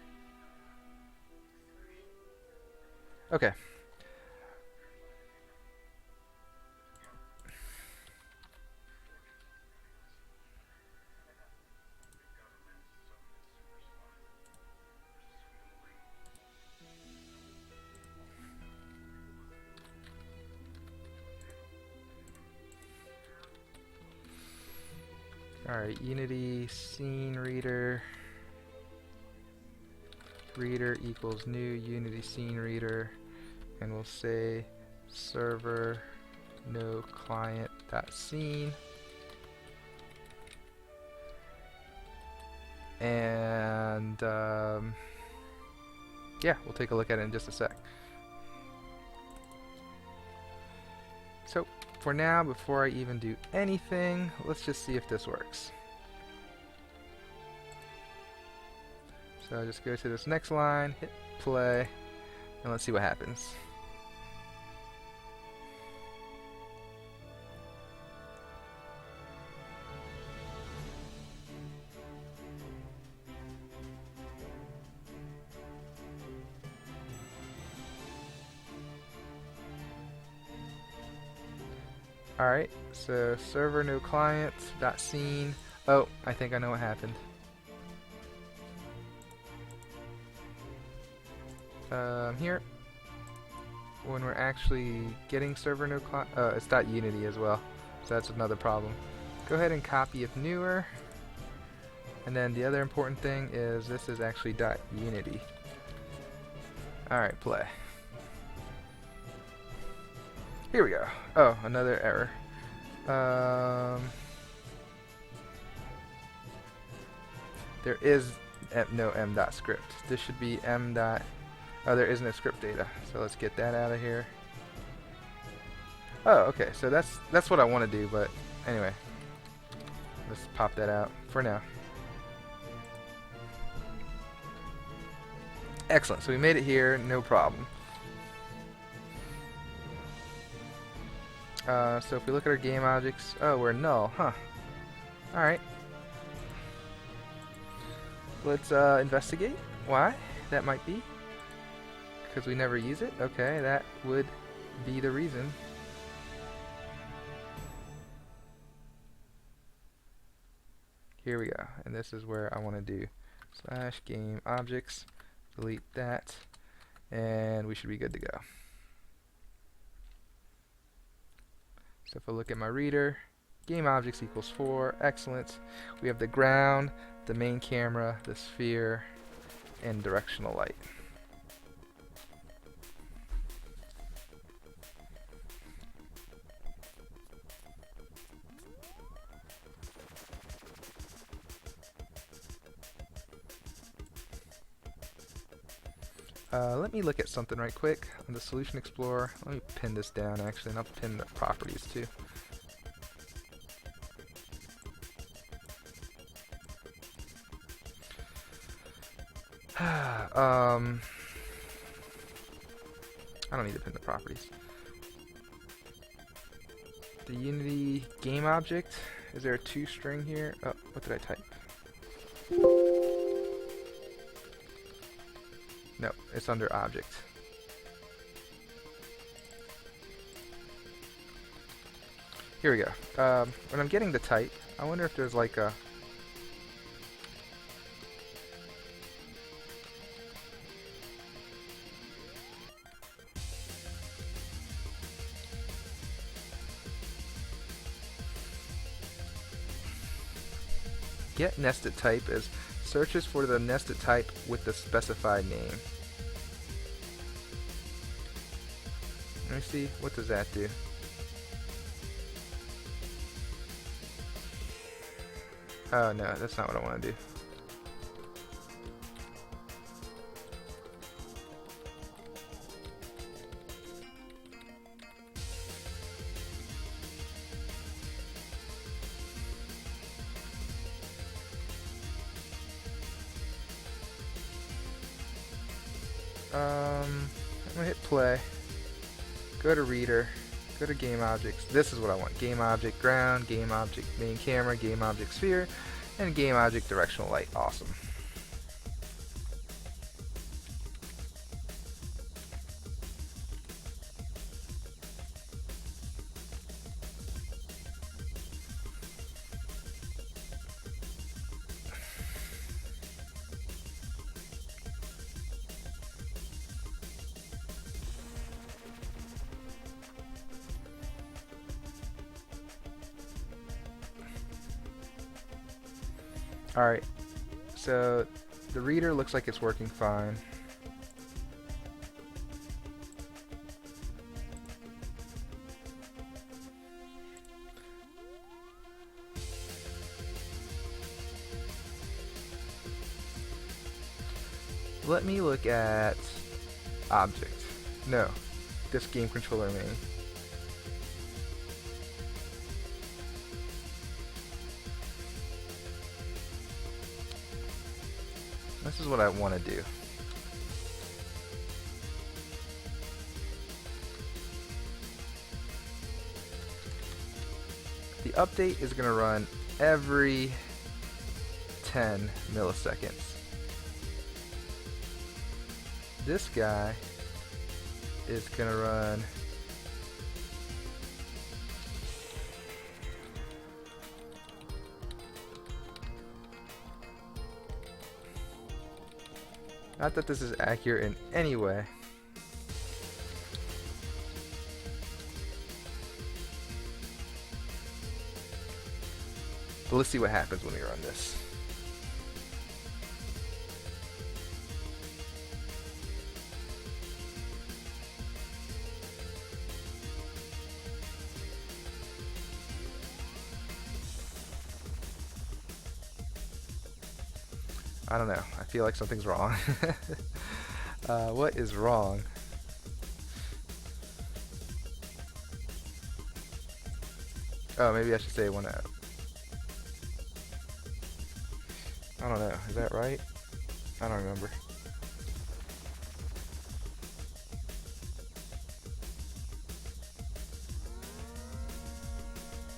Okay. Alright, Unity scene reader equals new Unity scene reader, and we'll say server no client dot scene, and yeah, we'll take a look at it in just a sec. So for now, before I even do anything, let's just see if this works. So just go to this next line, hit play, and let's see what happens. Alright, so server no client dot scene. Oh, I think I know what happened. Here, when we're actually getting server no client, it's .unity as well, so that's another problem. Go ahead and copy if newer, and then the other important thing is this is actually .unity. Alright, play. Here we go. Oh, another error. There is no m.script. This should be m. Oh, there is no script data. So let's get that out of here. Oh, okay. So that's what I want to do, but anyway, let's pop that out for now. Excellent. So we made it here, no problem. So if we look at our game objects, oh, we're null, huh? Alright. Let's investigate why that might be. Because we never use it? Okay, that would be the reason. Here we go. And this is where I want to do slash game objects. Delete that. And we should be good to go. So if I look at my reader, game objects equals 4. Excellent. We have the ground the main camera, the sphere, and directional light. Let me look at something right quick on the Solution Explorer. Let me pin this down actually, and I'll pin the properties too. I don't need to pin the properties. The Unity game object. Is there a toString here? Oh, what did I type? No, it's under object. Here we go. When I'm getting the type, I wonder if there's like a get nested type is searches for the nested type with the specified name. Let me see, what does that do? Oh no, that's not what I want to do. I'm gonna hit play, go to reader, go to game objects. This is what I want: game object ground, game object main camera, game object sphere, and game object directional light. Awesome. Alright, so the reader looks like it's working fine. Let me look at object. No, this game controller main. This is what I want to do. The update is going to run every 10 milliseconds. This guy is going to run not that this is accurate in any way. But let's see what happens when we run this. I don't know. I feel like something's wrong. What is wrong? Oh, maybe I should say one out. I don't know. Is that right? I don't remember.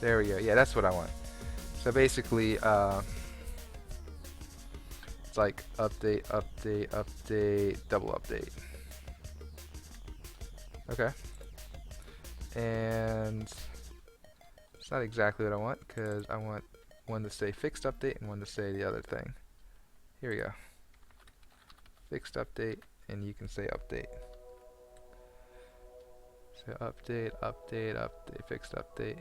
There we go. Yeah, that's what I want. So basically, it's like update, update, update, double update. Okay. And it's not exactly what I want, because I want one to say fixed update and one to say the other thing. Here we go. Fixed update, and you can say update. So update, update, update, fixed update.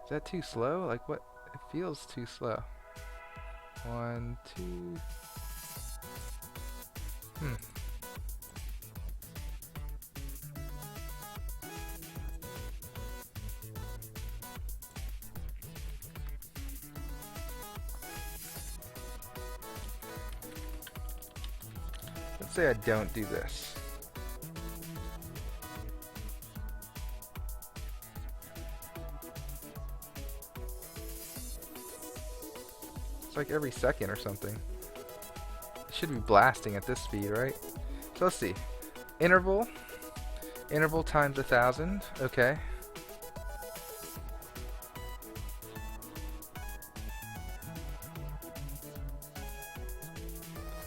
Is that too slow? Like what? It feels too slow. 1, 2. Let's say I don't do this. It's like every second or something. It should be blasting at this speed, right? So let's see. Interval. Interval times 1,000. Okay.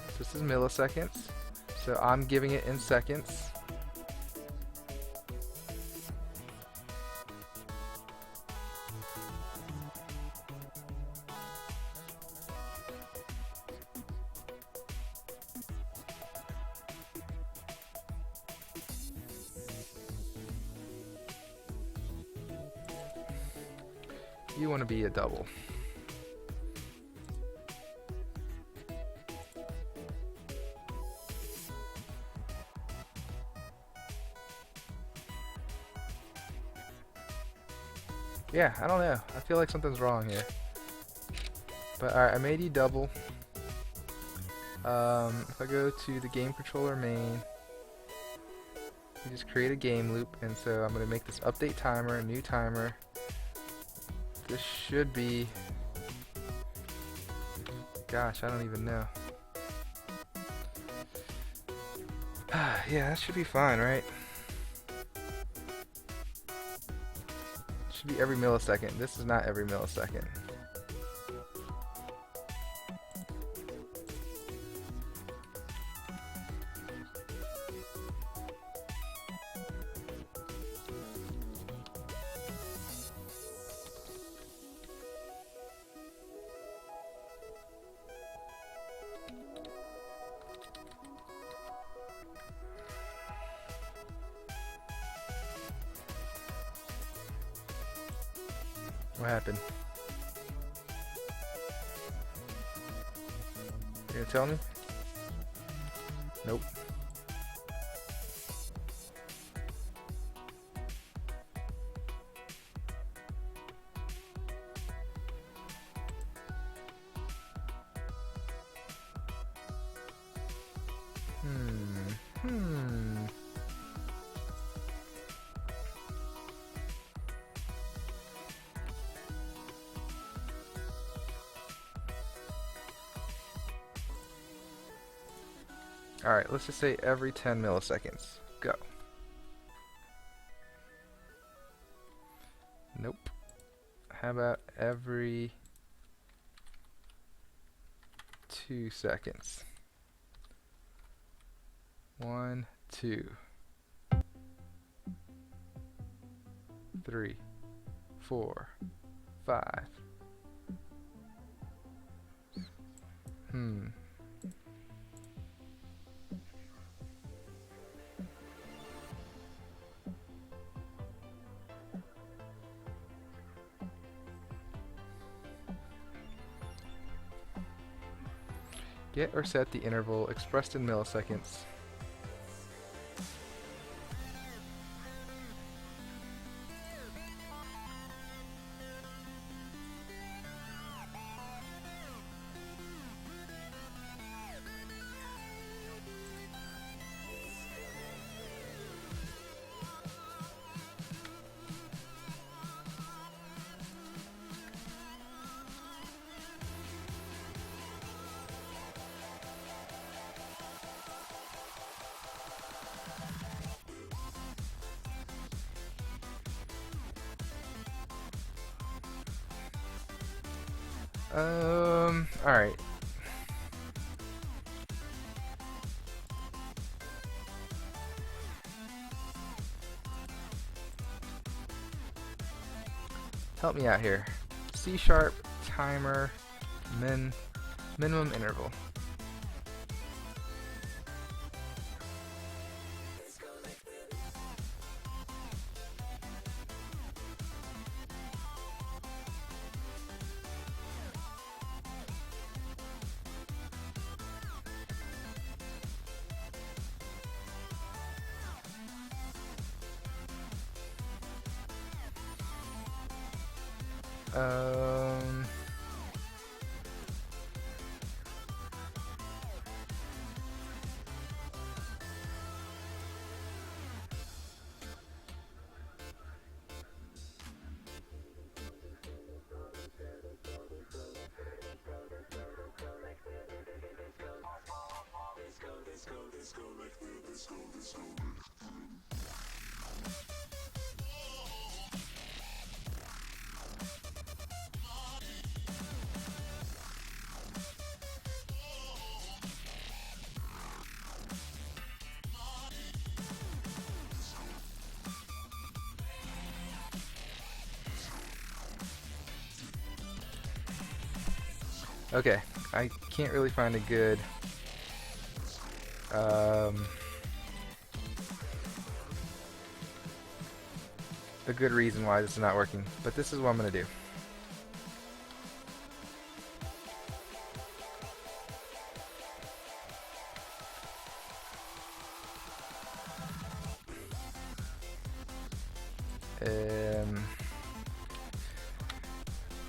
So this is milliseconds. So I'm giving it in seconds. You want to be a double. Yeah, I don't know. I feel like something's wrong here. But alright, I made you double. If I go to the game controller main, you just create a game loop, and so I'm going to make this update timer, a new timer. This should be, gosh, I don't even know. Yeah, that should be fine, right? Should be every millisecond. This is not every millisecond. What happened? You gonna tell me? Nope. Alright, let's just say every 10 milliseconds. Go. Nope. How about every 2 seconds? 1, 2, 3, 4, 5. Get or set the interval expressed in milliseconds. Alright. Help me out here. C# timer minimum interval. Um, okay, I can't really find um, a good reason why this is not working, but this is what I'm gonna do. Um,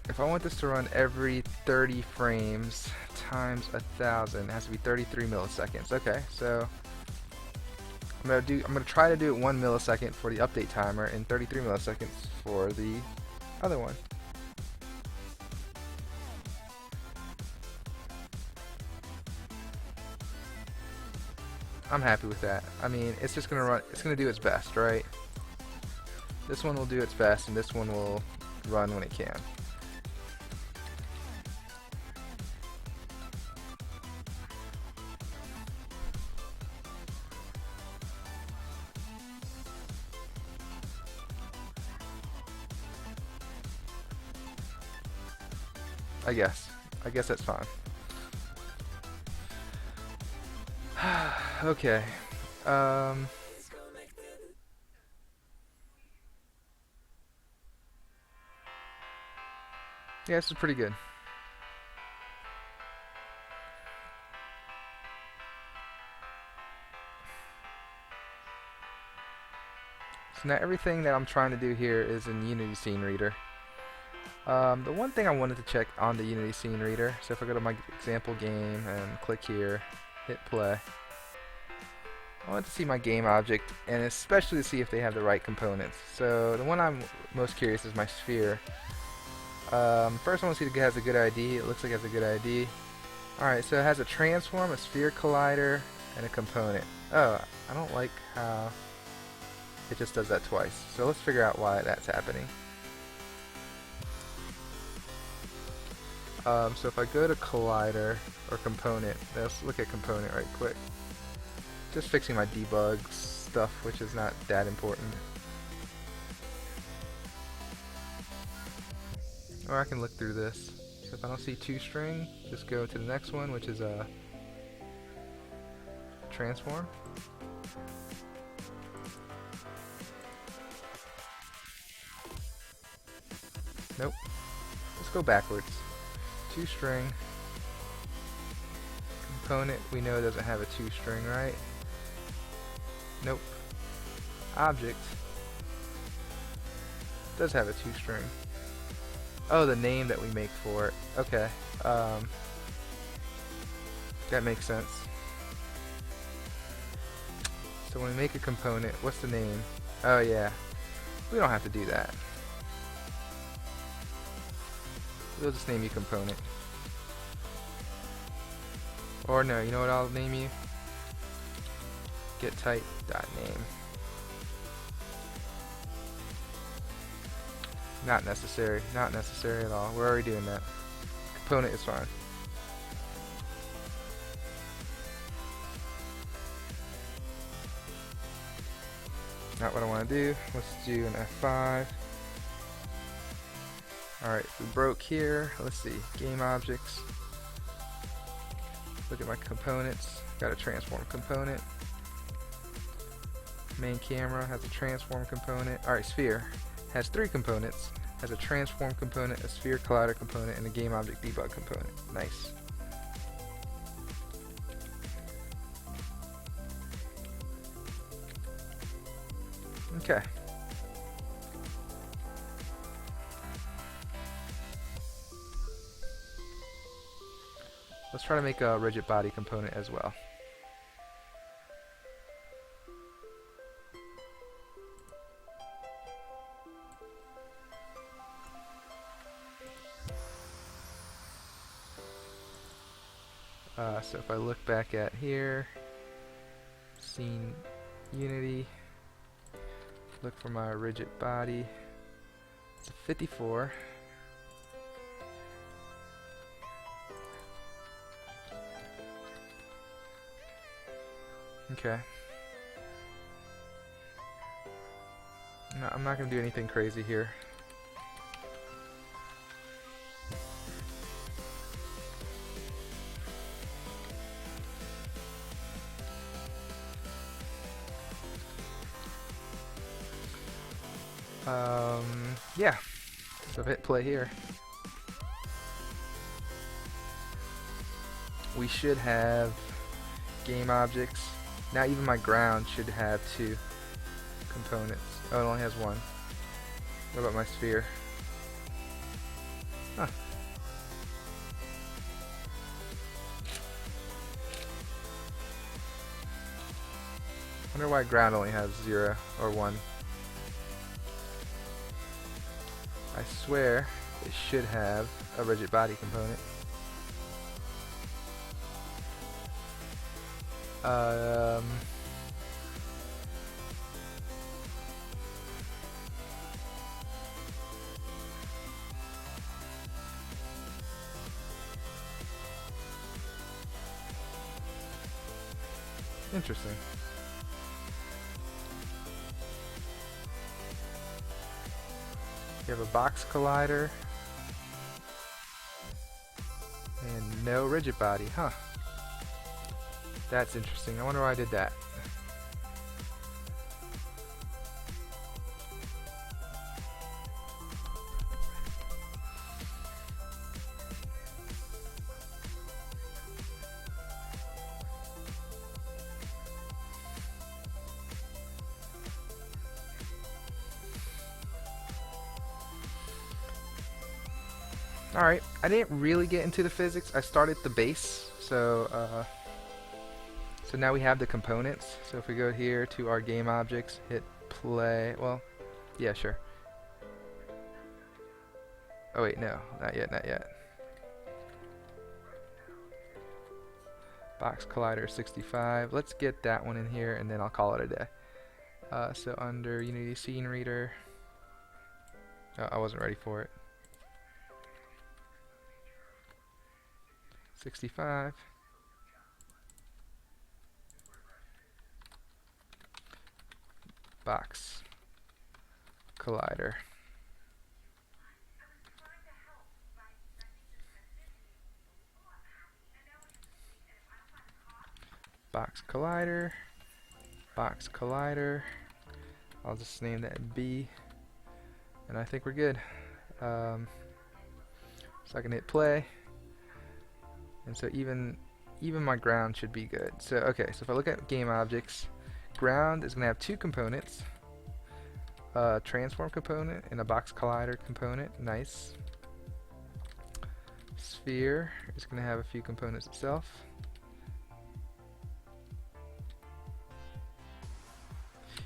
if I want this to run every 30 frames times 1,000, it has to be 33 milliseconds. Okay, so I'm gonna try to do it 1 millisecond for the update timer and 33 milliseconds for the other one. I'm happy with that. I mean, it's just gonna run. It's gonna do its best, right? This one will do its best, and this one will run when it can. I guess. I guess that's fine. Okay. Yeah, this is pretty good. So now everything that I'm trying to do here is in Unity Scene Reader. The one thing I wanted to check on the Unity Scene Reader, so if I go to my example game and click here, hit play, I want to see my game object, and especially to see if they have the right components. So the one I'm most curious is my sphere. First I want to see if it has a good ID. It looks like it has a good ID. Alright, so it has a transform, a sphere collider, and a component. Oh, I don't like how it just does that twice. So let's figure out why that's happening. So if I go to collider or component, let's look at component right quick. Just fixing my debug stuff, which is not that important. Or I can look through this. So if I don't see toString, just go to the next one, which is a transform. Nope. Let's go backwards. toString. Component, we know doesn't have a toString, right? Nope. Object does have a toString. Oh, the name that we make for it. Okay. That makes sense. So when we make a component, what's the name? Oh yeah. We don't have to do that. We'll just name you component. Or no, you know what I'll name you? getType.name. Not necessary. Not necessary at all. We're already doing that. Component is fine. Not what I want to do. Let's do an F5. Alright, we broke here. Let's see. Game objects. Look at my components. Got a transform component. Main camera has a transform component. Alright, sphere has 3 components. Has a transform component, a sphere collider component, and a game object debug component. Nice. Okay. Let's try to make a rigid body component as well. So if I look back at here, scene Unity, look for my rigid body. It's a 54. Okay. No, I'm not going to do anything crazy here. Yeah. So hit play here. We should have game objects. Now even my ground should have 2 components. Oh, it only has 1. What about my sphere? Huh. Wonder why ground only has 0 or 1. I swear it should have a rigid body component. Interesting. You have a box collider and no rigid body, huh? That's interesting. I wonder why I did that. Alright, I didn't really get into the physics. I started the base, so now we have the components. So if we go here to our game objects, hit play, well, yeah, sure. Oh wait, no, not yet, not yet. Box collider 65. Let's get that one in here, and then I'll call it a day. So under Unity Scene Reader, oh, I wasn't ready for it. 65. Box collider. Box collider. Box collider. I'll just name that B, and I think we're good. So I can hit play, and so even my ground should be good. So okay, so if I look at game objects, ground is going to have 2 components, a transform component and a box collider component. Nice. Sphere is going to have a few components itself.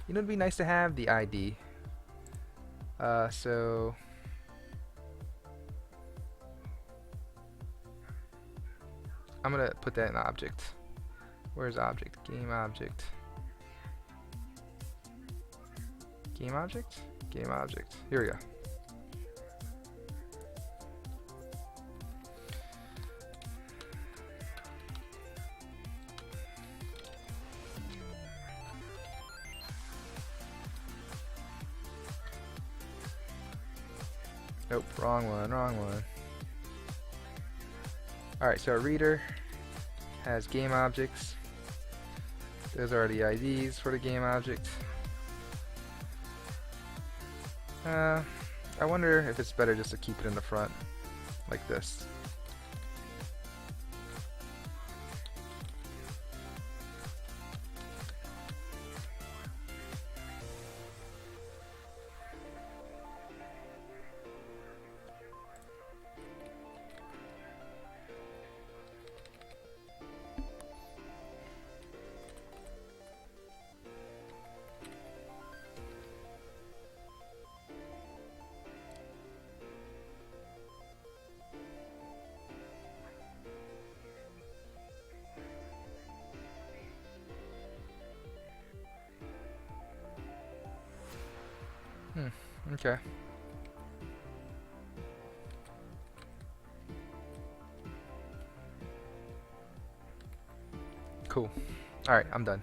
You know, it'd be nice to have the ID. So I'm gonna put that in object. Where's object? Game object. Game object? Game object. Here we go. Nope, wrong one, wrong one. Alright, so our reader has game objects. Those are the IDs for the game object. I wonder if it's better just to keep it in the front, like this. Hmm. Okay. Cool. All right, I'm done.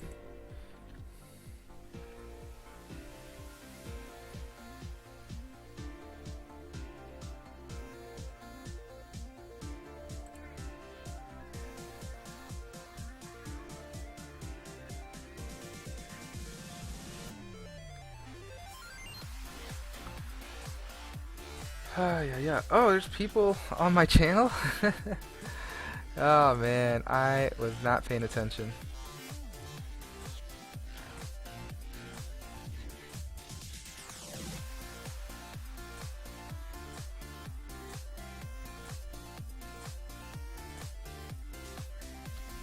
Yeah. Oh, there's people on my channel. Oh man, I was not paying attention.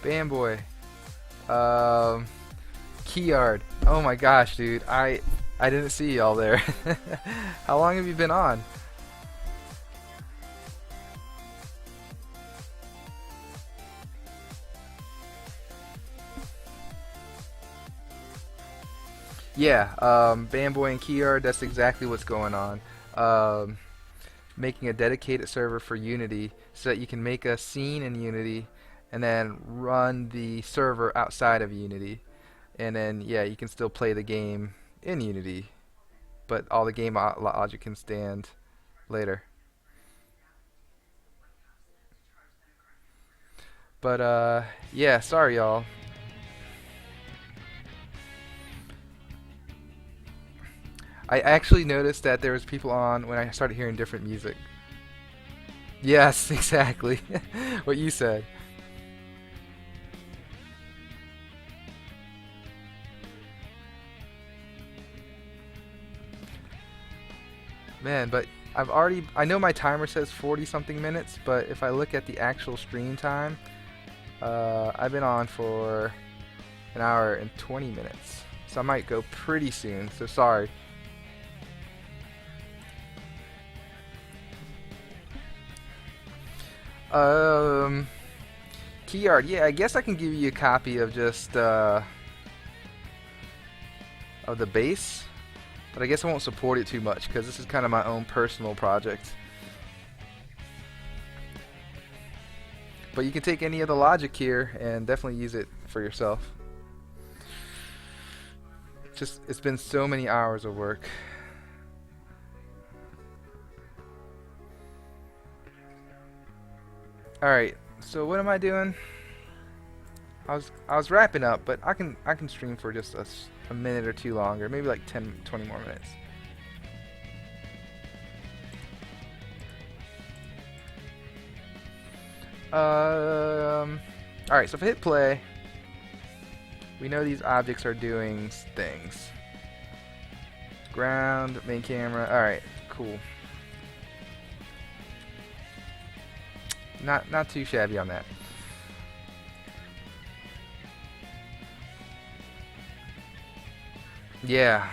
Bamboy. Um, Keyard. Oh my gosh, dude. I didn't see y'all there. How long have you been on? Yeah, Bamboy and Keyard, that's exactly what's going on. Um, Making a dedicated server for Unity so that you can make a scene in Unity and then run the server outside of Unity. And then, yeah, you can still play the game in Unity, but all the game logic can stand later. But, yeah, sorry, y'all. I actually noticed that there was people on when I started hearing different music. Yes, exactly. What you said. Man, but I know my timer says 40 something minutes, but if I look at the actual stream time, I've been on for an hour and 20 minutes. So I might go pretty soon, so sorry. Um, Keyard, yeah, I guess I can give you a copy of just, of the base, but I guess I won't support it too much because this is kind of my own personal project. But you can take any of the logic here and definitely use it for yourself. Just, it's been so many hours of work. Alright, so what am I doing? I was wrapping up, but I can stream for just a minute or two longer, maybe like 10, 20 more minutes. Alright, so if I hit play, we know these objects are doing things. Ground, main camera, alright, cool. Not too shabby on that. Yeah.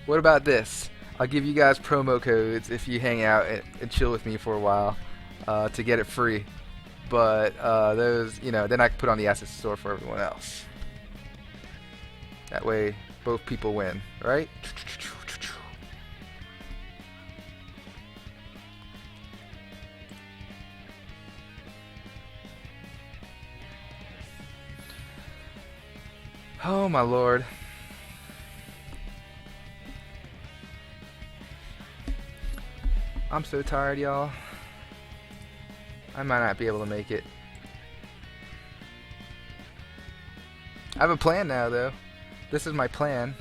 What about this? I'll give you guys promo codes if you hang out and chill with me for a while to get it free. But those, then I can put on the asset store for everyone else. That way, both people win, right? Oh my lord. I'm so tired, y'all. I might not be able to make it. I have a plan now, though. This is my plan.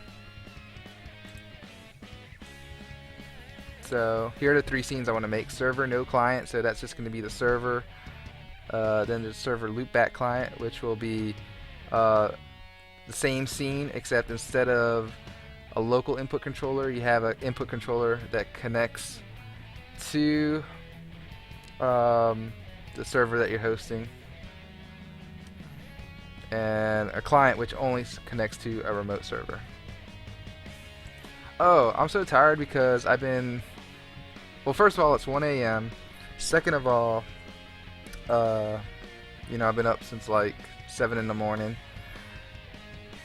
So here are the three scenes I want to make. Server, no client, so that's just going to be the server. Then the server loopback client, which will be the same scene, except instead of a local input controller, you have an input controller that connects to the server that you're hosting, and a client which only connects to a remote server. Oh, I'm so tired because I've been... Well, first of all, it's 1 a.m. Second of all, You know, I've been up since like 7 in the morning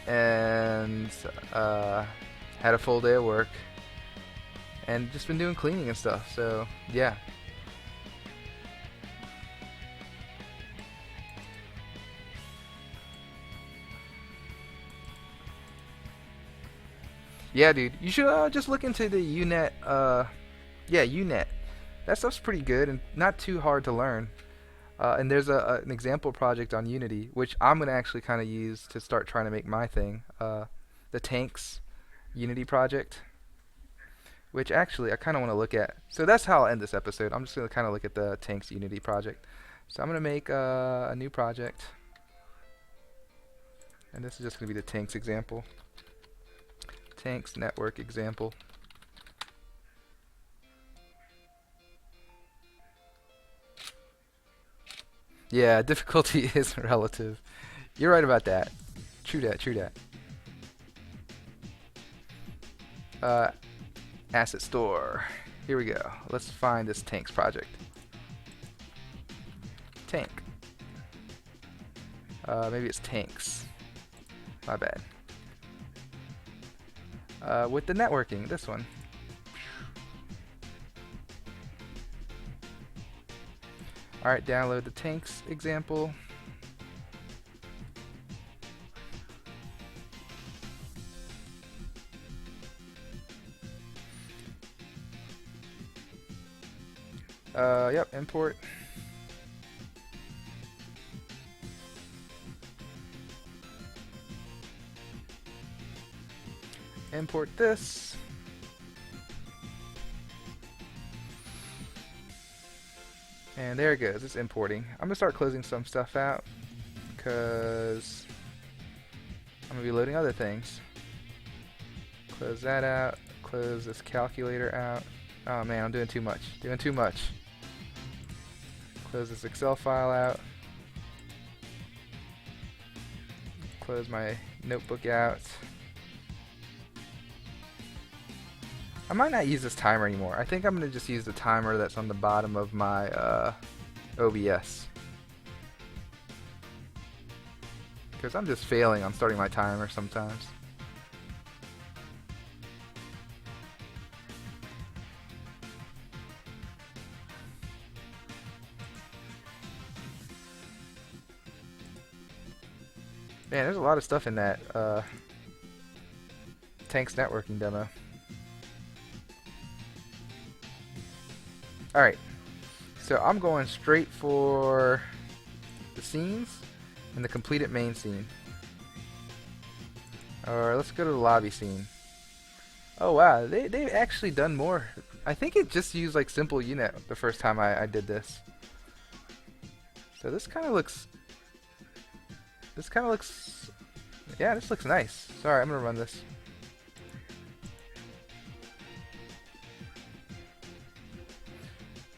and uh, had a full day of work and just been doing cleaning and stuff. So yeah. Yeah, dude. You should just look into the UNet. Yeah, UNet. That stuff's pretty good and not too hard to learn. And there's an example project on Unity, which I'm gonna actually kind of use to start trying to make my thing. The tanks Unity project, which actually I kind of want to look at. So that's how I'll end this episode. I'm just gonna kind of look at the tanks Unity project. So I'm gonna make a new project, and this is just gonna be the tanks example. Tanks network example. Yeah, difficulty is relative. You're right about that. True that, true that. Asset store. Here we go. Let's find this tanks project. Tank. Maybe it's tanks. My bad. With the networking, this one. Alright, download the tanks example. Yep, import. Import this. And there it goes, it's importing. I'm gonna start closing some stuff out because I'm gonna be loading other things. Close that out, close this calculator out. Oh man, I'm doing too much, doing too much. Close this Excel file out. Close my notebook out. I might not use this timer anymore. I think I'm going to just use the timer that's on the bottom of my OBS. Because I'm just failing on starting my timer sometimes. Man, there's a lot of stuff in that Tanks networking demo. Alright, so I'm going straight for the scenes and the completed main scene. Or let's go to the lobby scene. Oh wow, they've actually done more. I think it just used like simple UNet the first time I did this. So this kind of looks... Yeah, this looks nice. Sorry, I'm gonna run this.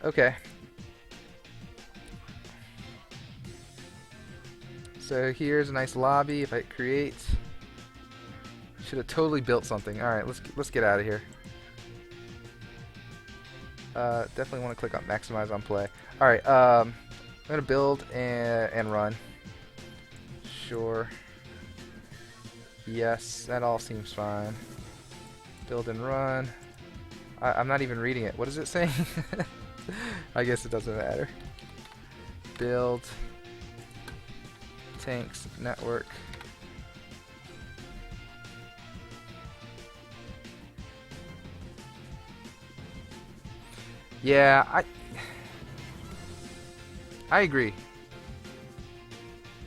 Okay. So here's a nice lobby. If I create, should have totally built something. All right, let's get out of here. Definitely want to click on maximize on play. All right, I'm gonna build and run. Sure. Yes, that all seems fine. Build and run. I'm not even reading it. What is it saying? I guess it doesn't matter. Build. Tanks network. Yeah, I agree.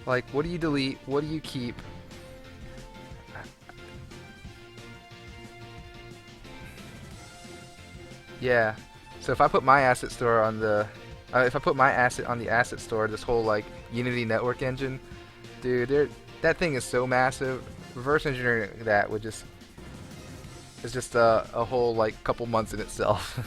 Like, what do you delete? What do you keep? Yeah. So if I put my asset store on the, if I put my asset on the asset store, this whole like Unity network engine, dude, that thing is so massive. Reverse engineering that would just, it's just a whole like couple months in itself.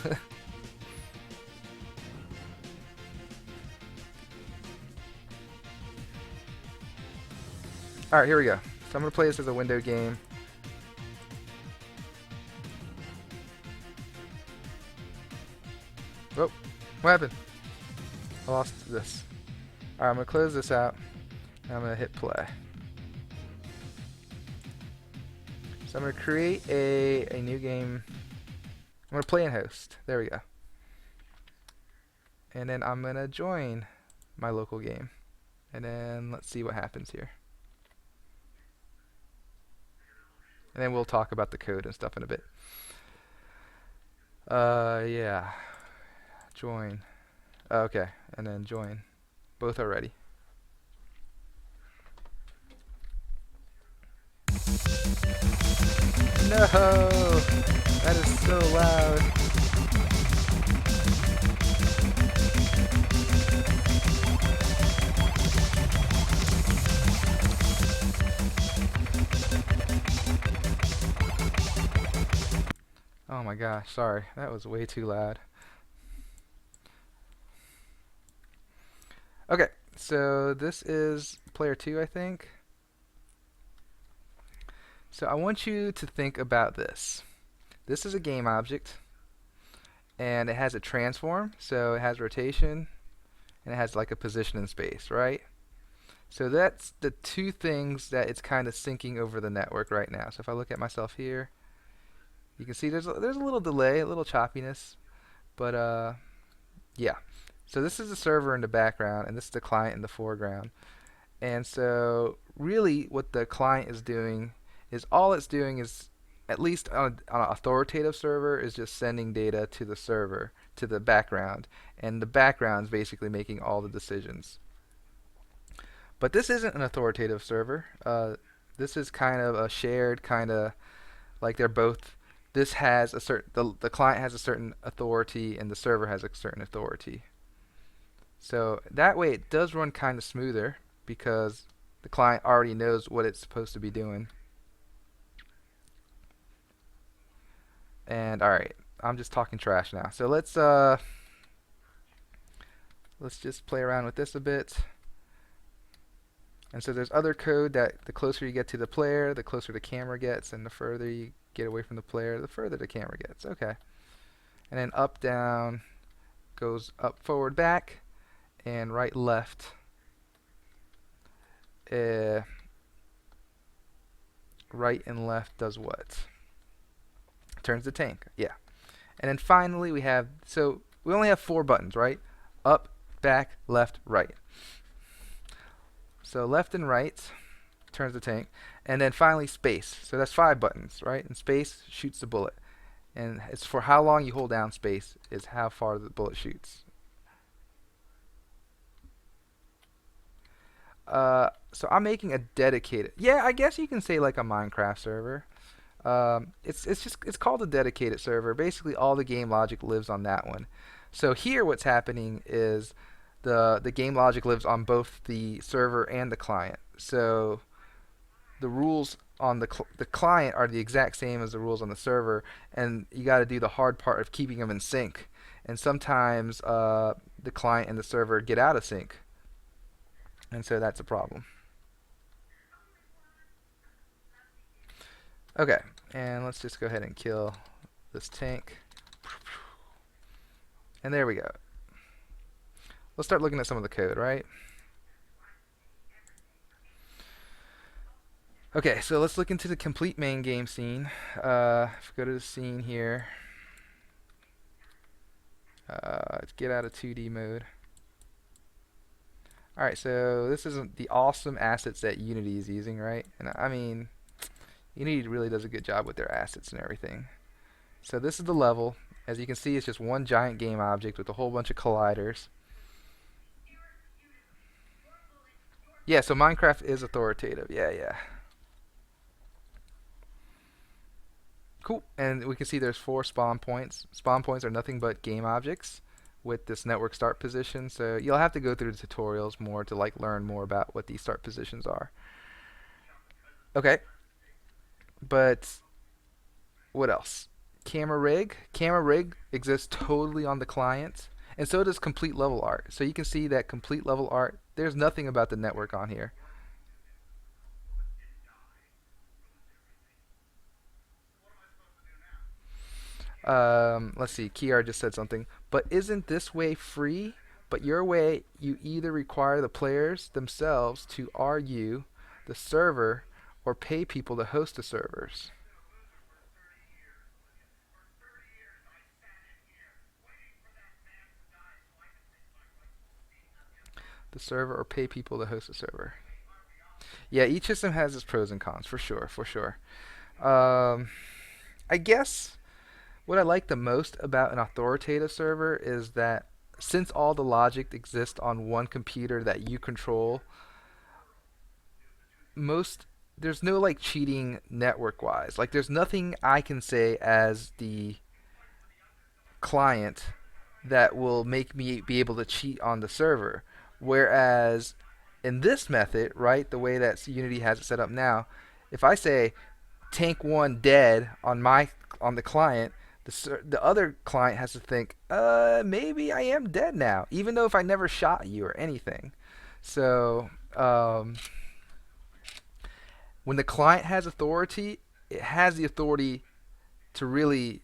Alright, here we go. So I'm going to play this as a window game. Oh, what happened? I lost this. Alright, I'm gonna close this out and I'm gonna hit play. So I'm gonna create a new game. I'm gonna play and host. There we go. And then I'm gonna join my local game. And then let's see what happens here. And then we'll talk about the code and stuff in a bit. Yeah. Join. Okay, and then join. Both are ready. No! That is so loud. Oh my gosh, sorry. That was way too loud. Okay, so this is player 2, I think. So I want you to think about this. This is a game object, and it has a transform, so it has rotation, and it has like a position in space, right? So that's the two things that it's kind of syncing over the network right now. So if I look at myself here, you can see there's a little delay, a little choppiness, but yeah. So this is the server in the background, and this is the client in the foreground. And so really what the client is doing is all it's doing is, at least on an authoritative server, is just sending data to the server, to the background. And the background is basically making all the decisions. But this isn't an authoritative server. This is kind of a shared kind of, like they're both, this has a certain, the client has a certain authority and the server has a certain authority. So that way it does run kind of smoother because the client already knows what it's supposed to be doing. And alright, I'm just talking trash now. So let's just play around with this a bit. And so there's other code that the closer you get to the player, the closer the camera gets, and the further you get away from the player, the further the camera gets. Okay. And then up, down, goes up, forward, back, and right, left. Right and left does what? Turns the tank. Yeah. And then finally we have, so we only have 4 buttons, right? Up, back, left, right. So left and right turns the tank. And then finally space. So that's 5 buttons, right? And space shoots the bullet. And it's for how long you hold down space is how far the bullet shoots. So I'm making a dedicated, yeah, I guess you can say like a Minecraft server. It's called a dedicated server. Basically, all the game logic lives on that one. So here, what's happening is the game logic lives on both the server and the client. So the rules on the client are the exact same as the rules on the server, and you got to do the hard part of keeping them in sync. And sometimes the client and the server get out of sync, and so that's a problem. Okay, and let's just go ahead and kill this tank. And there we go. Let's start looking at some of the code, right? Okay, so let's look into the complete main game scene. If we go to the scene here, let's get out of 2D mode. Alright, so this isn't the awesome assets that Unity is using, right? And I mean, Unity really does a good job with their assets and everything. So this is the level. As you can see, it's just one giant game object with a whole bunch of colliders. Yeah, so Minecraft is authoritative. Yeah, yeah. Cool. And we can see there's 4 spawn points. Spawn points are nothing but game objects with this network start position. So you'll have to go through the tutorials more to like learn more about what these start positions are. Okay. But what else? Camera rig. Camera rig exists totally on the client. And so does complete level art. So you can see that complete level art, there's nothing about the network on here. Let's see, Kiar just said something. But isn't this way free? But your way, you either require the players themselves to argue the server or pay people to host the servers. The server or pay people to host the server. Yeah, each system has its pros and cons, for sure, for sure. Um, I guess what I like the most about an authoritative server is that since all the logic exists on one computer that you control, most there's no like cheating network wise. Like there's nothing I can say as the client that will make me be able to cheat on the server. Whereas in this method, right, the way that Unity has it set up now, if I say tank one dead on the client, the other client has to think, maybe I am dead now, even though if I never shot you or anything. So when the client has authority, it has the authority to really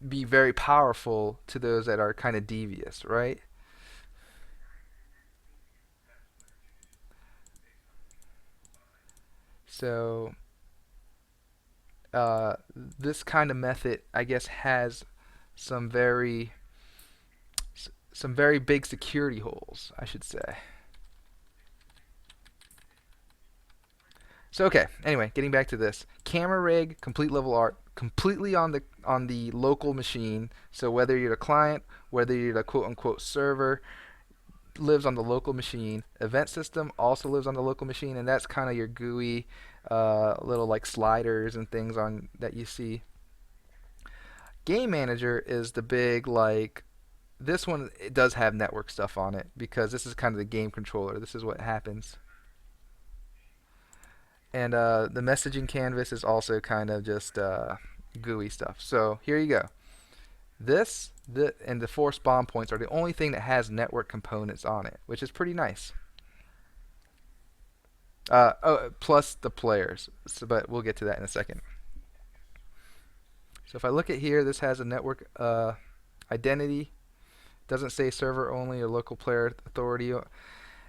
be very powerful to those that are kind of devious, right? So this kind of method, I guess, has some very some very big security holes, I should say. So okay, anyway, getting back to this. Camera rig, complete level art, completely on the local machine. So whether you're the client, whether you're the quote unquote server, lives on the local machine. Event system also lives on the local machine, and that's kind of your GUI, little like sliders and things on that you see. Game manager is the big like this one. It does have network stuff on it because this is kind of the game controller. This is what happens. And the messaging canvas is also kind of just GUI stuff. So here you go. And the four spawn points are the only thing that has network components on it, which is pretty nice. Plus the players. So, but we'll get to that in a second. So if I look at here, this has a network identity. Doesn't say server only or local player authority.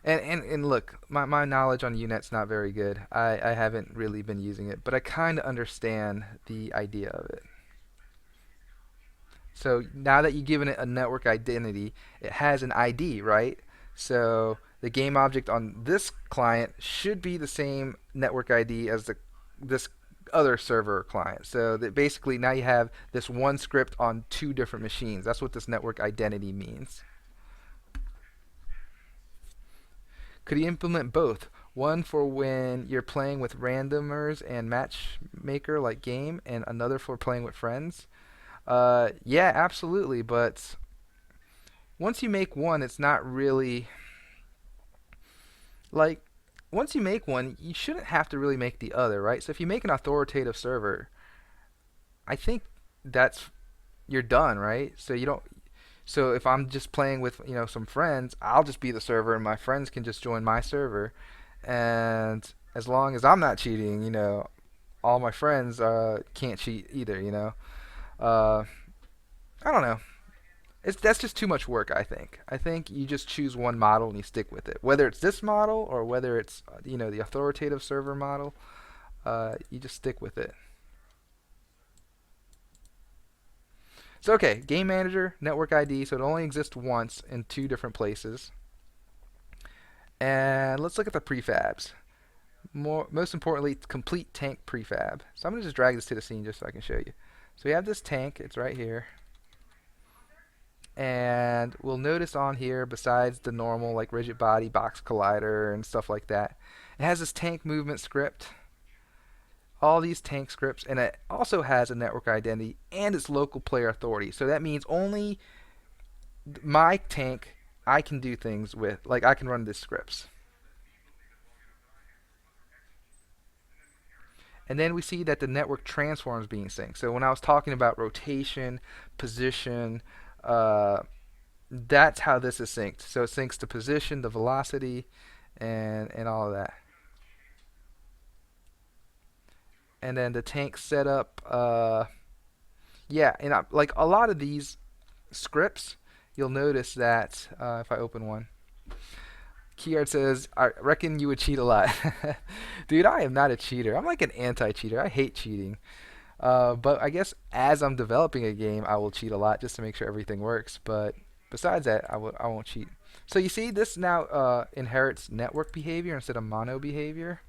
And look, my knowledge on UNet's not very good. I haven't really been using it, but I kind of understand the idea of it. So now that you've given it a network identity, it has an ID, right? So the game object on this client should be the same network ID as the this other server client. So that basically now you have this one script on two different machines. That's what this network identity means. Could you implement both? One for when you're playing with randomers and matchmaker like game, and another for playing with friends? Yeah, absolutely. But once you make one, it's not really like once you make one, you shouldn't have to really make the other, right? So if you make an authoritative server, I think that's you're done, right? So you don't. So if I'm just playing with some friends, I'll just be the server, and my friends can just join my server, and as long as I'm not cheating, all my friends can't cheat either. Uh, I don't know. That's just too much work. I think. I think you just choose one model and you stick with it. Whether it's this model or whether it's the authoritative server model, you just stick with it. So okay, game manager, network ID. So it only exists once in two different places. And let's look at the prefabs. Most importantly, complete tank prefab. So I'm gonna just drag this to the scene just so I can show you. So we have this tank. It's right here. And we'll notice on here, besides the normal like rigid body, box collider, and stuff like that, it has this tank movement script, all these tank scripts, and it also has a network identity and its local player authority. So that means only my tank I can do things with, like I can run these scripts. And then we see that the network transform is being synced. So when I was talking about rotation, position, uh, that's how this is synced. So it syncs the position, the velocity, and all of that. And then the tank setup. Yeah, and like a lot of these scripts you'll notice that if I open one, Keyard says, I reckon you would cheat a lot. Dude, I am not a cheater. I'm like an anti-cheater. I hate cheating. But I guess as I'm developing a game, I will cheat a lot just to make sure everything works. But besides that, I won't cheat. So you see, this now inherits network behavior instead of mono behavior.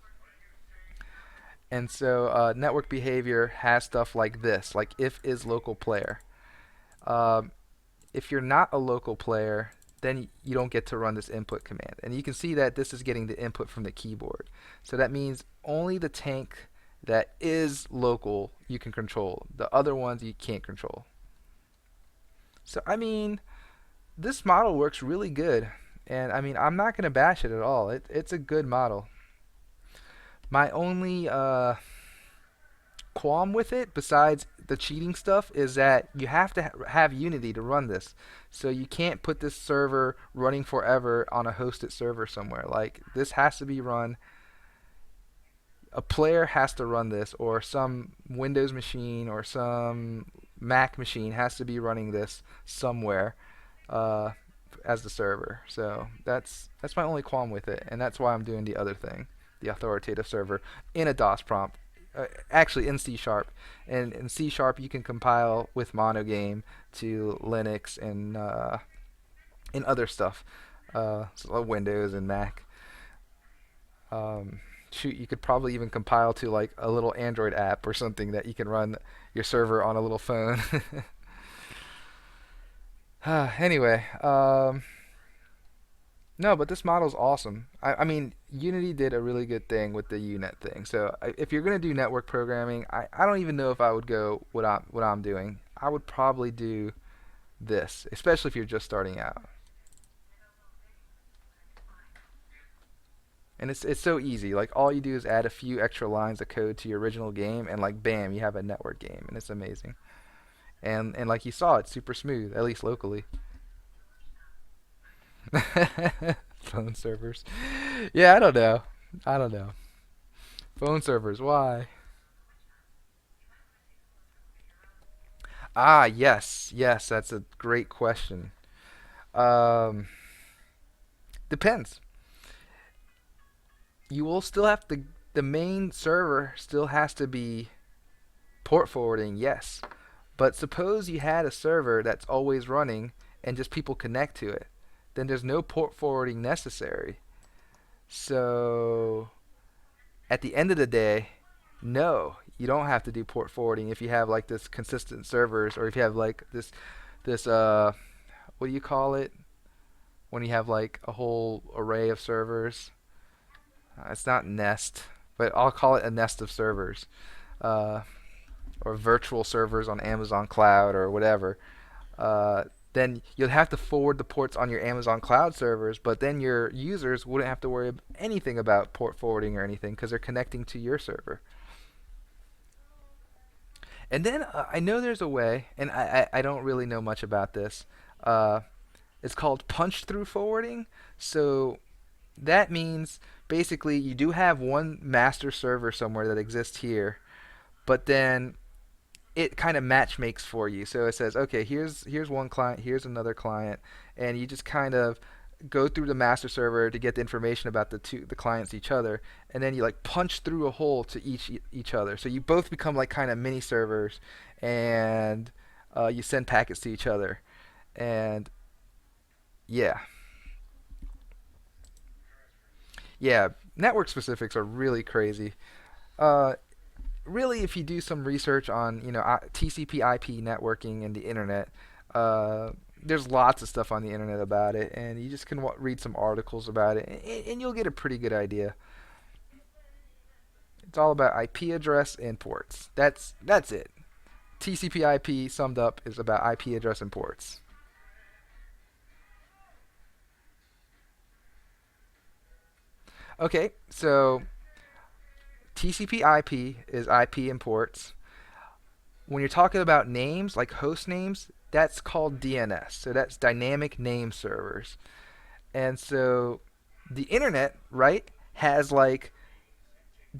And so network behavior has stuff like this, like if is local player. Um, if you're not a local player, then you don't get to run this input command. And you can see that this is getting the input from the keyboard. So that means only the tank that is local you can control. The other ones you can't control. So I mean, this model works really good. And I mean, I'm not going to bash it at all. It's a good model. My only qualm with it, besides the cheating stuff, is that you have to have Unity to run this. So you can't put this server running forever on a hosted server somewhere. Like, this has to be run. A player has to run this, or some Windows machine or some Mac machine has to be running this somewhere uh, as the server. So that's my only qualm with it, and that's why I'm doing the other thing, the authoritative server, in a DOS prompt. Actually, in C Sharp, and in C Sharp you can compile with monogame to Linux and other stuff, so Windows and Mac. Um, Shoot, you could probably even compile to like a little Android app or something that you can run your server on a little phone. Anyway, no, but this model's awesome. I mean, Unity did a really good thing with the UNet thing. So if you're gonna do network programming, I don't even know if I would go what I'm doing. I would probably do this, especially if you're just starting out. And it's so easy. Like, all you do is add a few extra lines of code to your original game, and like bam, you have a network game, and it's amazing. And like you saw, it's super smooth, at least locally. Phone servers. Yeah, I don't know. I don't know. Phone servers, why? Ah, yes, yes, that's a great question. Um, Depends. You will still have to, the main server still has to be port forwarding, yes. But suppose you had a server that's always running and just people connect to it, then there's no port forwarding necessary. So at the end of the day, no, you don't have to do port forwarding if you have like this consistent servers, or if you have like this what do you call it when you have like a whole array of servers? It's not nest, but I'll call it a nest of servers, uh, or virtual servers on Amazon Cloud or whatever. Uh, then you'll have to forward the ports on your Amazon Cloud servers, but then your users wouldn't have to worry anything about port forwarding or anything because they're connecting to your server. And then I know there's a way, and I don't really know much about this. Uh, it's called punch through forwarding. So that means basically you do have one master server somewhere that exists here, but then it kind of match makes for you. So it says, okay, here's one client, here's another client, and you just kind of go through the master server to get the information about the clients each other, and then you like punch through a hole to each other. So you both become like kind of mini servers, and you send packets to each other, and yeah, yeah. Network specifics are really crazy. Uh, Really, if you do some research on TCP/IP networking and the internet, uh, there's lots of stuff on the internet about it, and you just can read some articles about it, and you'll get a pretty good idea. It's all about IP address and ports. That's it. TCP/IP summed up is about IP address and ports. Okay, so TCP/IP is IP and ports. When you're talking about names, like host names, that's called DNS. So that's dynamic name servers. And so the internet, right, has like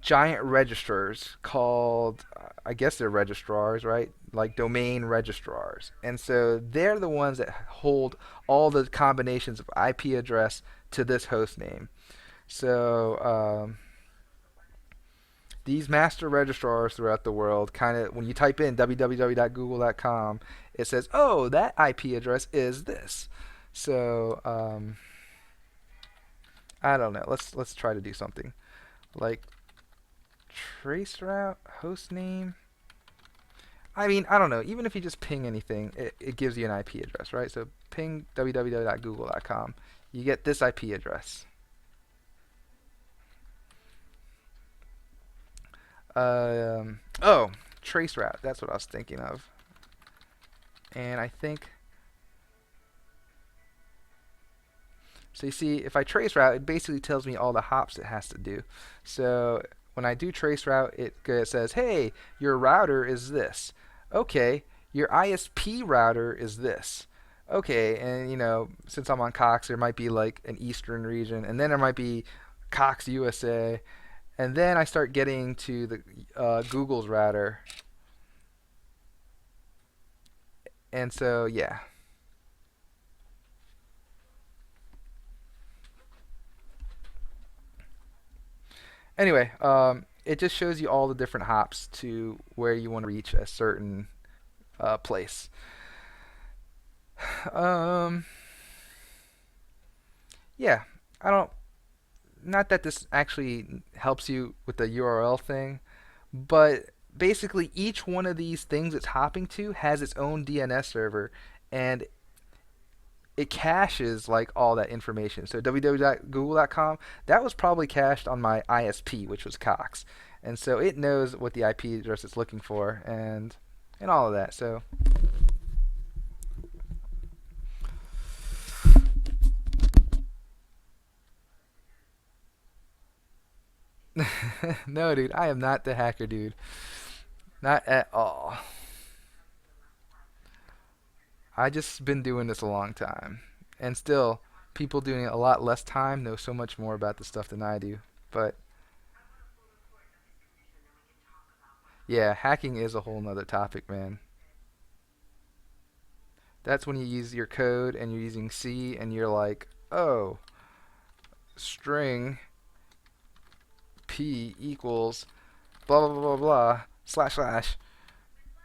giant registrars called, I guess they're registrars, right? Like domain registrars. And so they're the ones that hold all the combinations of IP address to this host name. So these master registrars throughout the world kind of, when you type in www.google.com, it says, oh, that IP address is this. So I don't know. Let's try to do something like traceroute host name. I mean, I don't know. Even if you just ping anything, it gives you an IP address, right? So ping www.google.com. You get this IP address. Oh, traceroute. That's what I was thinking of. And I think, so you see, if I traceroute, it basically tells me all the hops it has to do. So when I do traceroute, it says, hey, your router is this. Okay, your ISP router is this. Okay, and since I'm on Cox, there might be like an Eastern region, and then there might be Cox USA, and then I start getting to the Google's router, and so yeah. Anyway, it just shows you all the different hops to where you want to reach a certain place. Um, yeah, I don't. Not that this actually helps you with the URL thing, but basically each one of these things it's hopping to has its own DNS server, and it caches like all that information. So www.google.com, that was probably cached on my ISP, which was Cox, and so it knows what the IP address it's looking for, and all of that. So no, dude, I am not the hacker, dude. Not at all. I just been doing this a long time, and still, people doing it a lot less time know so much more about this stuff than I do. But yeah, hacking is a whole nother topic, man. That's when you use your code and you're using C and you're like, oh, string p equals blah blah blah blah blah slash slash,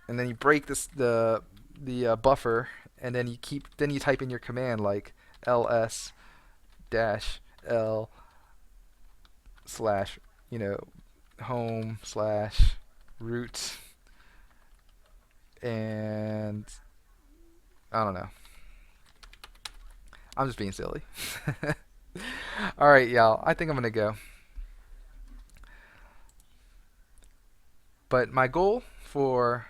and then you break the buffer, and then you type in your command like ls dash l slash you know home slash root, and I don't know. I'm just being silly. All right, y'all. I think I'm gonna go. But my goal for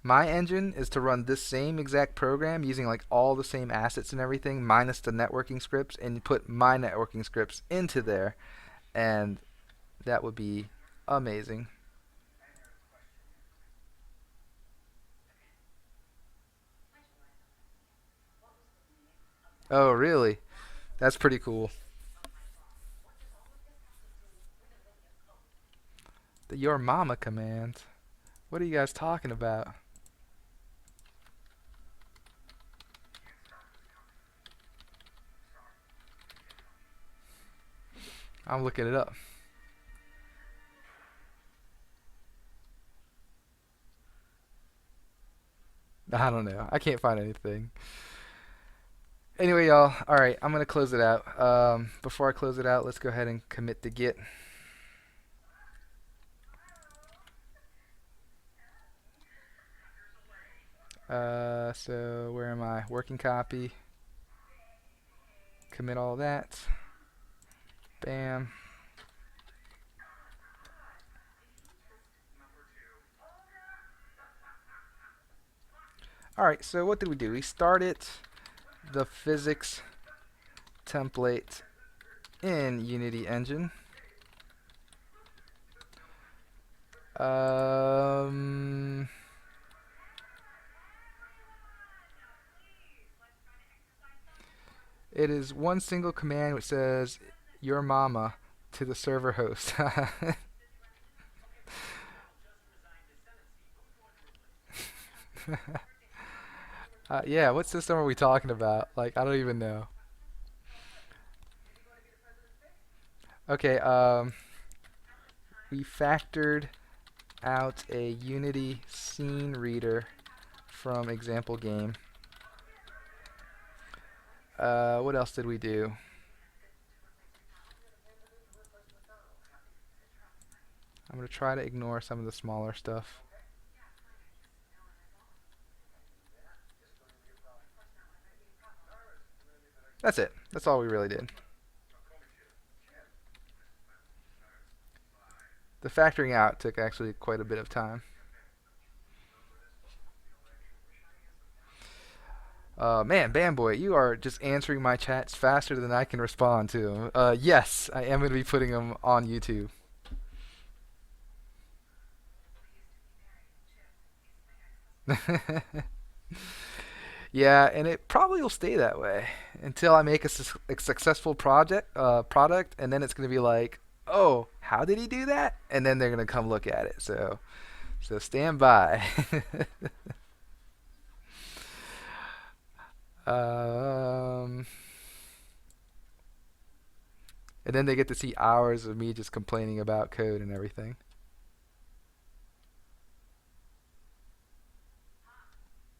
my engine is to run this same exact program using like all the same assets and everything, minus the networking scripts, and put my networking scripts into there, and that would be amazing. Oh, really? That's pretty cool. The your mama command. What are you guys talking about? I'm looking it up. I don't know. I can't find anything. Anyway, y'all. All right, I'm gonna close it out. Before I close it out, let's go ahead and commit to Git. So where am I? Working copy. Commit all that. Bam. All right. So what did we do? We started the physics template in Unity Engine. Um, it is one single command which says your mama to the server host. Yeah, what system are we talking about? Like, I don't even know. Okay, we factored out a Unity scene reader from example game. What else did we do? I'm gonna try to ignore some of the smaller stuff. That's it. That's all we really did. The factoring out took actually quite a bit of time. Man, Bamboy, you are just answering my chats faster than I can respond to them. Yes, I am going to be putting them on YouTube. Yeah, and it probably will stay that way until I make a successful product, and then it's going to be like, oh, how did he do that? And then they're going to come look at it. So stand by. um, and then they get to see hours of me just complaining about code and everything.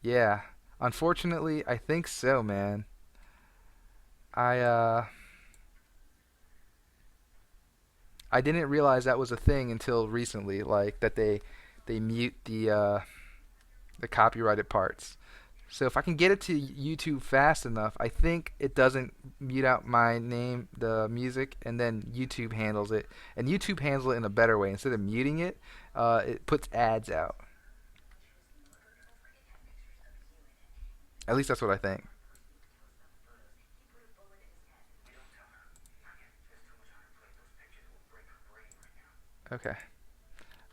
Yeah, unfortunately, I think so, man. I uh, I didn't realize that was a thing until recently, like that they mute the copyrighted parts. So if I can get it to YouTube fast enough, I think it doesn't mute out my name, the music, and then YouTube handles it. And YouTube handles it in a better way. Instead of muting it, it puts ads out. At least that's what I think. Okay.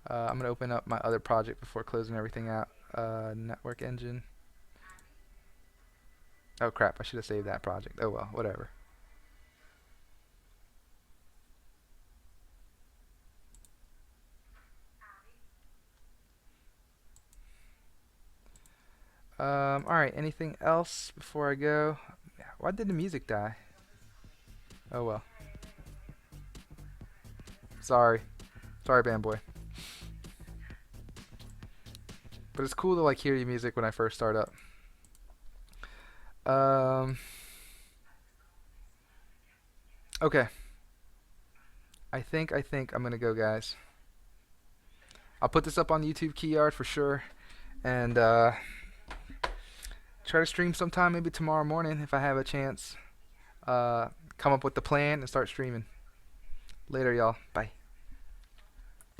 I'm gonna open up my other project before closing everything out. Network engine. Oh crap! I should have saved that project. Oh well, whatever. All right. Anything else before I go? Why did the music die? Oh well. Sorry. Sorry, Bamboy. But it's cool to like hear your music when I first start up. Um. Okay. I think I'm gonna go, guys. I'll put this up on YouTube Key Art for sure, and try to stream sometime, maybe tomorrow morning if I have a chance. Uh, come up with the plan and start streaming. Later, y'all. Bye.